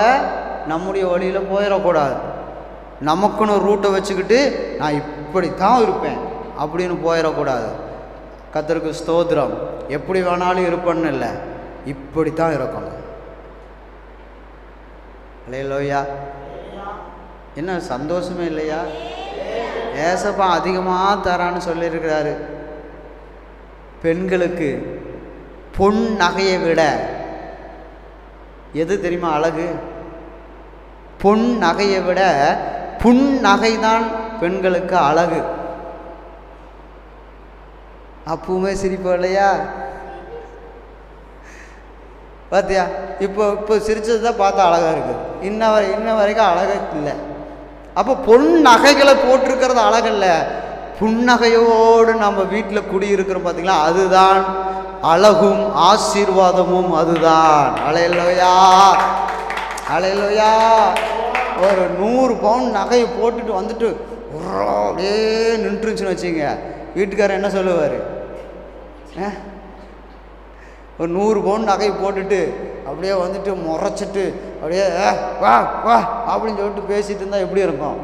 நம்முடைய வழியில் போயிடக்கூடாது. நமக்குன்னு ரூட்டை வச்சுக்கிட்டு நான் இப்படித்தான் இருப்பேன் அப்படின்னு போயிடக்கூடாது. கர்த்தருக்கு ஸ்தோத்திரம். எப்படி வேணாலும் இருப்பேன்னு இல்லை, இப்படித்தான் இருக்கணும். அல்லேலூயா. என்ன சந்தோஷமே இல்லையா? ஏசப்பா அதிகமாக தரான்னு சொல்லியிருக்கிறாரு. பெண்களுக்கு பொன் நகையை விட எது தெரியுமா அழகு? பொன் நகையை விட புன் நகைதான் பெண்களுக்கு அழகு. அப்பவுமே சிரிப்பு இல்லையா? பார்த்தியா, இப்போ சிரிச்சது தான் பார்த்தா அழகாக இருக்குது. இன்ன வரைக்கும் அழகாக இல்லை. அப்போ பொன் நகைகளை போட்டிருக்கிறது அழகல்ல, புன்னகையோடு நம்ம வீட்டில் குடியிருக்கிறோம் பார்த்தீங்களா, அதுதான் அழகும் ஆசீர்வாதமும். அதுதான். அல்லேலூயா, அல்லேலூயா. ஒரு 100 பவுன் நகையை போட்டுட்டு வந்துட்டு அப்படியே நின்றுச்சுன்னு வச்சுங்க, வீட்டுக்காரர் என்ன சொல்லுவார்? ஒரு 100 பவுன் நகையை போட்டுட்டு அப்படியே வந்துட்டு முறைச்சிட்டு அப்படியே வா வா அப்படின்னு சொல்லிட்டு பேசிகிட்டு இருந்தால் எப்படி இருக்கும்?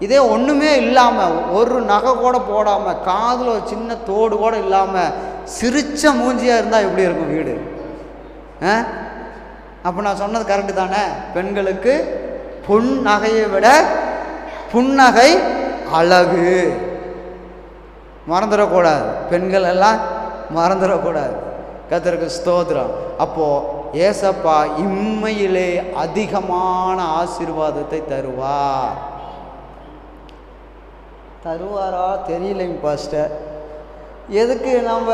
இதே ஒன்றுமே இல்லாமல், ஒரு நகை கூட போடாமல், காதில் ஒரு சின்ன தோடு கூட இல்லாமல் சிரிச்ச மூஞ்சியாக இருந்தால் எப்படி இருக்கும் வீடு? அப்போ நான் சொன்னது கரெக்டு தானே? பெண்களுக்கு பொன் நகையை விட புன்னகை அழகு. மறந்துடக்கூடாது, பெண்கள் எல்லாம் மறந்துடக்கூடாது. கர்த்தருக்கு ஸ்தோத்திரம். அப்போது ஏசப்பா இம்மையிலே அதிகமான ஆசீர்வாதத்தை தருவாரா தெரியலைங்க பாஸ்டர். எதுக்கு நம்ம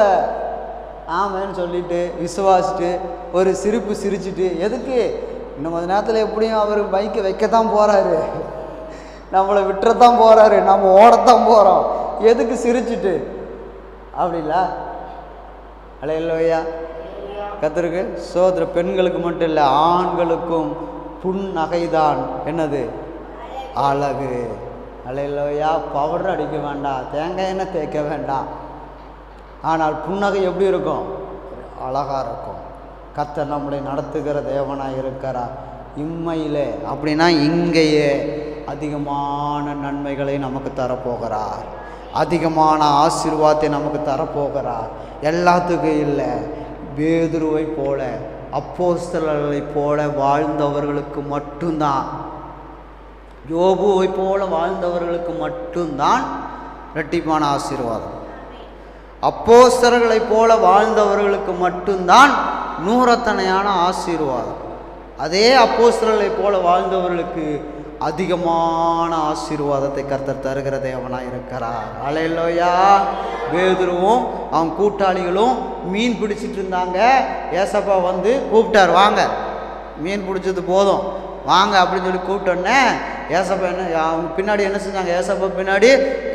ஆமேன்னு சொல்லிட்டு விசுவாசிட்டு ஒரு சிரிப்பு சிரிச்சுட்டு எதுக்கு? இன்னும் கொஞ்ச நேரத்தில் எப்படியும் அவர் பைக்கை வைக்கத்தான் போகிறாரு, நம்மளை விட்டுறத்தான் போகிறாரு, நம்ம ஓடத்தான் போகிறோம். எதுக்கு சிரிச்சுட்டு? அப்படில்ல? அல்லேலூயா. கர்த்தருக்கு சோதர. பெண்களுக்கு மட்டும் இல்லை, ஆண்களுக்கும் புன்னகைதான் என்னது? அழகு. அல்லேலூயா. பவுடர் அடிக்க வேண்டாம், தேங்காய் எண்ணெய் தேய்க்க வேண்டாம். ஆனால் புன்னகை எப்படி இருக்கும்? அழகாக இருக்கும். கர்த்தர் நம்மளை நடத்துகிற தேவனாக இருக்கிறார். இம்மையிலே அப்படின்னா இங்கேயே அதிகமான நன்மைகளை நமக்கு தரப்போகிறார், அதிகமான ஆசீர்வாதத்தை நமக்கு தரப்போகிறார். எல்லாத்துக்கும் இல்லை, பேதுருவை போல அப்போஸ்தலர்களை போல வாழ்ந்தவர்களுக்கு மட்டும்தான், யோபுவை போல வாழ்ந்தவர்களுக்கு மட்டும்தான் இரட்டிப்பான ஆசீர்வாதம். அப்போஸ்தலர்களை போல வாழ்ந்தவர்களுக்கு மட்டும்தான் நூறத்தனையான ஆசீர்வாதம். அதே அப்போஸ்தலர்களை போல வாழ்ந்தவர்களுக்கு அதிகமான ஆசீர்வாதத்தை கர்த்தர் தருகிற தேவனாக இருக்கிறார். அல்லேலூயா. பேதுருவும் அவன் கூட்டாளிகளும் மீன் பிடிச்சிட்டு இருந்தாங்க. ஏசப்பா வந்து கூப்பிட்டார், வாங்க மீன் பிடிச்சது போதும் வாங்க அப்படின்னு சொல்லி கூப்பிட்டோன்னே ஏசப்பா அவங்க பின்னாடி என்ன செஞ்சாங்க? ஏசப்பா பின்னாடி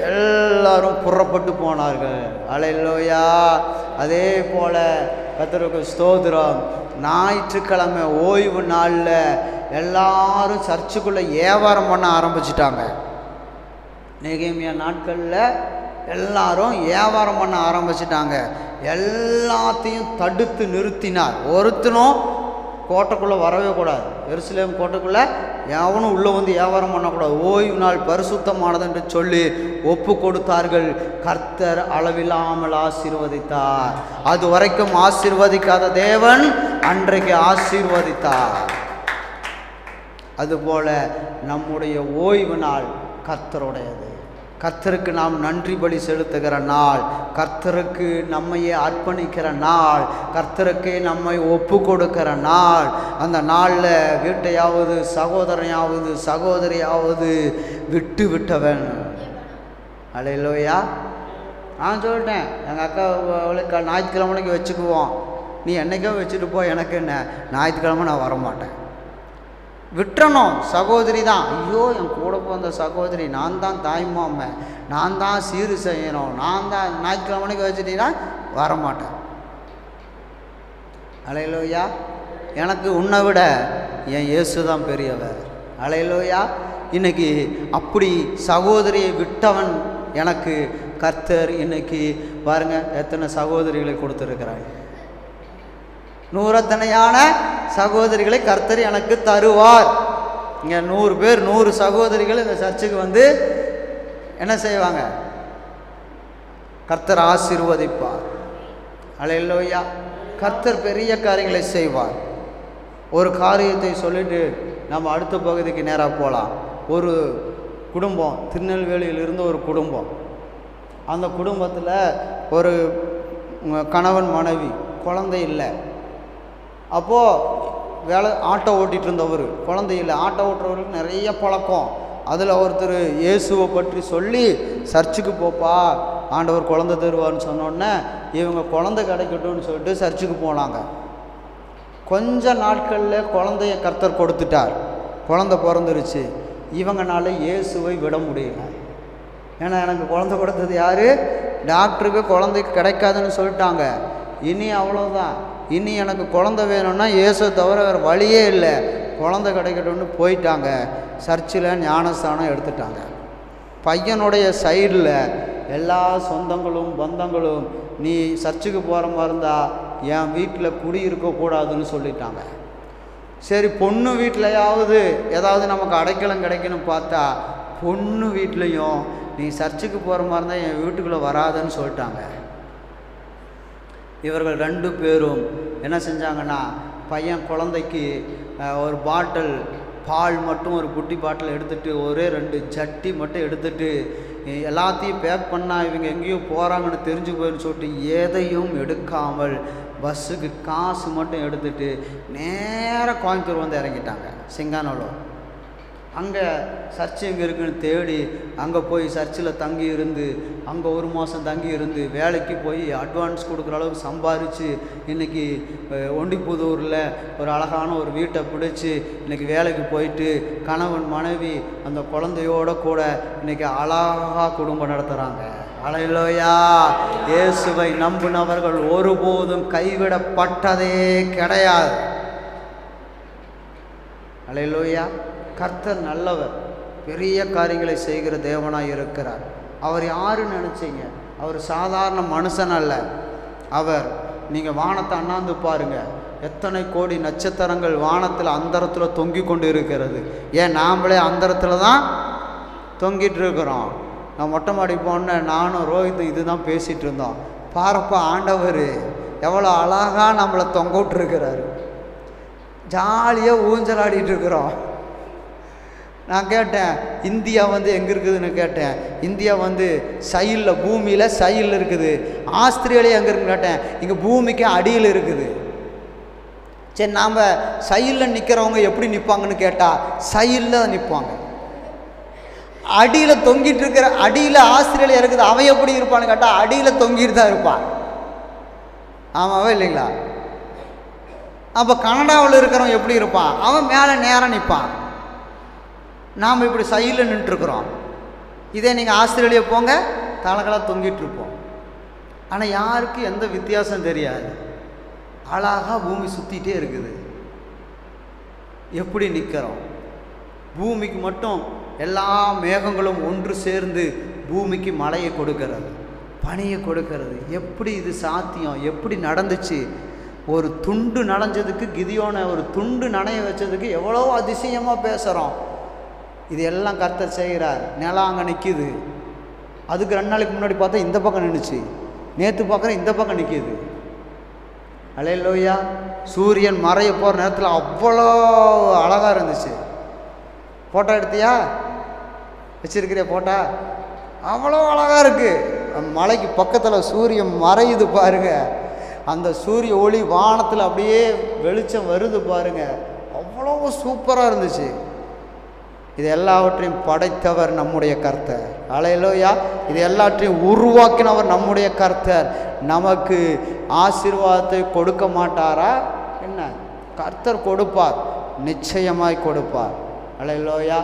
எல்லாரும் புறப்பட்டு போனார்கள். அல்லேலூயா. அதே போல் கர்த்தருக்கு ஸ்தோத்திரம். ஞாயிற்றுக்கிழமை ஓய்வு நாளில் எல்லாரும் சர்ச்சுக்குள்ளே வியாபாரம் பண்ண ஆரம்பிச்சிட்டாங்க. நெகேமியா நாட்களில் எல்லாரும் வியாபாரம் பண்ண ஆரம்பிச்சிட்டாங்க. எல்லாத்தையும் தடுத்து நிறுத்தினார். ஒருத்தனும் கோட்டைக்குள்ளே வரவே கூடாது. எருசலேம் கோட்டைக்குள்ளே எவனும் உள்ளே வந்து வியாபாரம் பண்ணக்கூடாது. ஓய்வு நாள் பரிசுத்தமானது என்று சொல்லி ஒப்பு கொடுத்தார்கள். கர்த்தர் அளவில்லாமல் ஆசீர்வதித்தார். அது வரைக்கும் ஆசீர்வதிக்காத தேவன் அன்றைக்கு ஆசீர்வதித்தார். அதுபோல நம்முடைய ஓய்வு நாள் கர்த்தருடையது. கர்த்தருக்கு நாம் நன்றி பலி செலுத்துகிற நாள், கர்த்தருக்கு நம்மையே அர்ப்பணிக்கிற நாள், கர்த்தருக்கே நம்மை ஒப்பு கொடுக்கிற நாள். அந்த நாளில் வீட்டையாவது சகோதரனையாவது சகோதரியாவது விட்டு விட்டவன். அல்லேலூயா. நான் சொல்லிட்டேன், எங்கள் அக்கா ஞாயிற்றுக்கிழமைக்கு வச்சுக்குவோம், நீ என்றைக்கோ வச்சுட்டு போ, எனக்கு என்ன, ஞாயிற்றுக்கிழமை நான் வரமாட்டேன். விட்டுறணும். சகோதரி தான், ஐயோ என் கூட போந்த சகோதரி, நான் தான் தாய்மாமன், நான் தான் சீரு செய்யணும், நான் தான் ஞாயிற்றுக்கிழமைக்கு வச்சுட்டீங்கன்னா வரமாட்டேன். அல்லேலூயா. எனக்கு உன்னை விட என் இயேசு தான் பெரியவர். அல்லேலூயா. இன்னைக்கு அப்படி சகோதரியை விட்டவன் எனக்கு கர்த்தர் இன்னைக்கு பாருங்க எத்தனை சகோதரிகளை கொடுத்துருக்கிறாங்க. நூறத்தனையான சகோதரிகளை கர்த்தர் எனக்கு தருவார். இங்கே 100 பேர் 100 சகோதரிகள் இந்த சர்ச்சுக்கு வந்து என்ன செய்வாங்க? கர்த்தர் ஆசீர்வதிப்பார். அல்லேலூயா. கர்த்தர் பெரிய காரியங்களை செய்வார். ஒரு காரியத்தை சொல்லிட்டு நம்ம அடுத்த பகுதிக்கு நேராக போகலாம். ஒரு குடும்பம், திருநெல்வேலியில் இருந்த ஒரு குடும்பம், அந்த குடும்பத்தில் ஒரு கணவன் மனைவி, குழந்தை இல்லை. அப்போது ஆட்டோ ஓட்டிகிட்டு இருந்தவர், குழந்தை இல்லை. ஆட்டோ ஓட்டுறவருக்கு நிறைய பழக்கம். அதில் ஒருத்தர் இயேசுவை பற்றி சொல்லி சர்ச்சுக்கு போப்பா, ஆண்டவர் குழந்தை தருவார்னு சொன்னோடனே இவங்க குழந்தை கிடைக்கட்டும்னு சொல்லிட்டு சர்ச்சுக்கு போனாங்க. கொஞ்ச நாட்களில் குழந்தைய கர்த்தர் கொடுத்துட்டார். குழந்தை பிறந்துருச்சு. இவங்கனால இயேசுவை விட முடியல. ஏன்னா எனக்கு குழந்தை கொடுத்தது யார்? டாக்டருக்கு குழந்தை கிடைக்காதுன்னு சொல்லிட்டாங்க. இனி அவ்வளோதான், இனி எனக்கு குழந்தை வேணும்னா இயேசுவை தவிர வேறு வழியே இல்லை, குழந்தை கிடைக்கட்டும்னு போயிட்டாங்க. சர்ச்சில் ஞானஸ்தானம் எடுத்துட்டாங்க. பையனுடைய சைடில் எல்லா சொந்தங்களும் பந்தங்களும் நீ சர்ச்சுக்கு போகிற மாதிரி இருந்தால் என் வீட்டில் குடியிருக்கக்கூடாதுன்னு சொல்லிட்டாங்க. சரி, பொண்ணு வீட்டிலையாவது ஏதாவது நமக்கு அடைக்கலம் கிடைக்கணும் பார்த்தா பொண்ணு வீட்லேயும் நீ சர்ச்சுக்கு போகிற மாதிரி இருந்தால் என் வீட்டுக்குள்ளே வராதுன்னு சொல்லிட்டாங்க. இவர்கள் 2 பேரும் என்ன செஞ்சாங்கன்னா பையன் குழந்தைக்கு ஒரு பாட்டில் பால் மட்டும், ஒரு குட்டி பாட்டில் எடுத்துகிட்டு, ஒரே 2 ஜட்டி மட்டும் எடுத்துகிட்டு, எல்லாத்தையும் பேக் பண்ணால் இவங்க எங்கேயோ போகிறாங்கன்னு தெரிஞ்சு போயின்னு சொல்லிட்டு எதையும் எடுக்காமல் பஸ்ஸுக்கு காசு மட்டும் எடுத்துகிட்டு நேராக கோயம்புத்தூர் வந்து இறங்கிட்டாங்க. சிங்கானூர் அங்கே சர்ச்சு எங்கே இருக்குன்னு தேடி அங்கே போய் சர்ச்சில் தங்கி இருந்து, அங்கே 1 மாதம் தங்கி இருந்து, வேலைக்கு போய் அட்வான்ஸ் கொடுக்குற அளவுக்கு சம்பாரித்து இன்றைக்கி ஒண்டிப்புதூரில் ஒரு அழகான ஒரு வீட்டை பிடிச்சி இன்றைக்கி வேலைக்கு போயிட்டு கணவன் மனைவி அந்த குழந்தையோட கூட இன்றைக்கி அழகாக குடும்பம் நடத்துகிறாங்க. அல்லேலூயா. இயேசுவை நம்பினவர்கள் ஒருபோதும் கைவிடப்பட்டதே கிடையாது. அல்லேலூயா. கர்த்தர் நல்லவர், பெரிய காரியங்களை செய்கிற தேவனாக இருக்கிறார். அவர் யாருன்னு நினச்சிங்க? அவர் சாதாரண மனுஷன் அல்ல. அவர், நீங்கள் வானத்தை அண்ணாந்து பாருங்கள், எத்தனை கோடி நட்சத்திரங்கள் வானத்தில் அந்தரத்தில் தொங்கி கொண்டு இருக்கிறது. ஏன் நாம்ளே அந்தரத்தில் தான் தொங்கிட்டு இருக்கிறோம். நான் மொட்டை மாடி போனேன், நானும் ரோஹித் இதுதான் பேசிகிட்டு இருந்தோம். பாருப்பா, ஆண்டவர் எவ்வளோ அழகாக நம்மளை தொங்க விட்டுருக்கிறாரு. ஜாலியாக ஊஞ்சலாடிட்டு இருக்கிறோம். நான் கேட்டேன், இந்தியா வந்து எங்கே இருக்குதுன்னு கேட்டேன். இந்தியா வந்து சைடில், பூமியில் சைடில் இருக்குது. ஆஸ்திரேலியா எங்கே இருக்குன்னு கேட்டேன். இங்கே பூமிக்கு அடியில் இருக்குது. சரி, நாம் சைடில் நிற்கிறவங்க எப்படி நிற்பாங்கன்னு கேட்டால் சைடில் நிற்பாங்க. அடியில் தொங்கிட்டு இருக்கிற, அடியில் ஆஸ்திரேலியா இருக்குது, அவன் எப்படி இருப்பான்னு கேட்டால் அடியில் தொங்கிட்டு தான் இருப்பான். ஆமாவா இல்லைங்களா? அப்போ கனடாவில் இருக்கிறவன் எப்படி இருப்பான்? அவன் மேலே நேராக நிற்பான். நாம் இப்படி சைடில் நின்றுருக்குறோம். இதே நீங்கள் ஆஸ்திரேலியா போங்க, தலைகளாக தொங்கிட்டுருப்போம். ஆனால் யாருக்கும் எந்த வித்தியாசம் தெரியாது. அழகாக பூமி சுற்றிகிட்டே இருக்குது. எப்படி நிற்கிறோம்? பூமிக்கு மட்டும் எல்லா மேகங்களும் ஒன்று சேர்ந்து பூமிக்கு மழையை கொடுக்கிறது, பனியை கொடுக்கிறது. எப்படி இது சாத்தியம்? எப்படி நடந்துச்சு? ஒரு துண்டு நனைஞ்சதுக்கு, கிதியோனை ஒரு துண்டு நனைய வச்சதுக்கு எவ்வளோ அதிசயமாக பேசுகிறோம். இது எல்லாம் கர்த்தர் செய்கிறார். நிலம் அங்கே நிற்கிது. அதுக்கு 2 நாளைக்கு முன்னாடி பார்த்தா இந்த பக்கம் நின்றுச்சு, நேற்று பார்க்குறேன் இந்த பக்கம் நிற்கிது. அல்லேலூயா. சூரியன் மறைய போகிற நேரத்தில் அவ்வளோ அழகாக இருந்துச்சு. ஃபோட்டோ எடுத்தியா? வச்சிருக்கிறியா ஃபோட்டோ? அவ்வளோ அழகாக இருக்குது. மலைக்கு பக்கத்தில் சூரியன் மறையுது பாருங்க. அந்த சூரிய ஒளி வானத்தில் அப்படியே வெளிச்சம் வருது பாருங்க. அவ்வளோ சூப்பராக இருந்துச்சு. இது எல்லாவற்றையும் படைத்தவர் நம்முடைய கர்த்தர். அல்லேலூயா. இது எல்லாவற்றையும் உருவாக்கினவர் நம்முடைய கர்த்தர். நமக்கு ஆசீர்வாதத்தை கொடுக்க மாட்டாரா என்ன? கர்த்தர் கொடுப்பார், நிச்சயமாய் கொடுப்பார். அல்லேலூயா.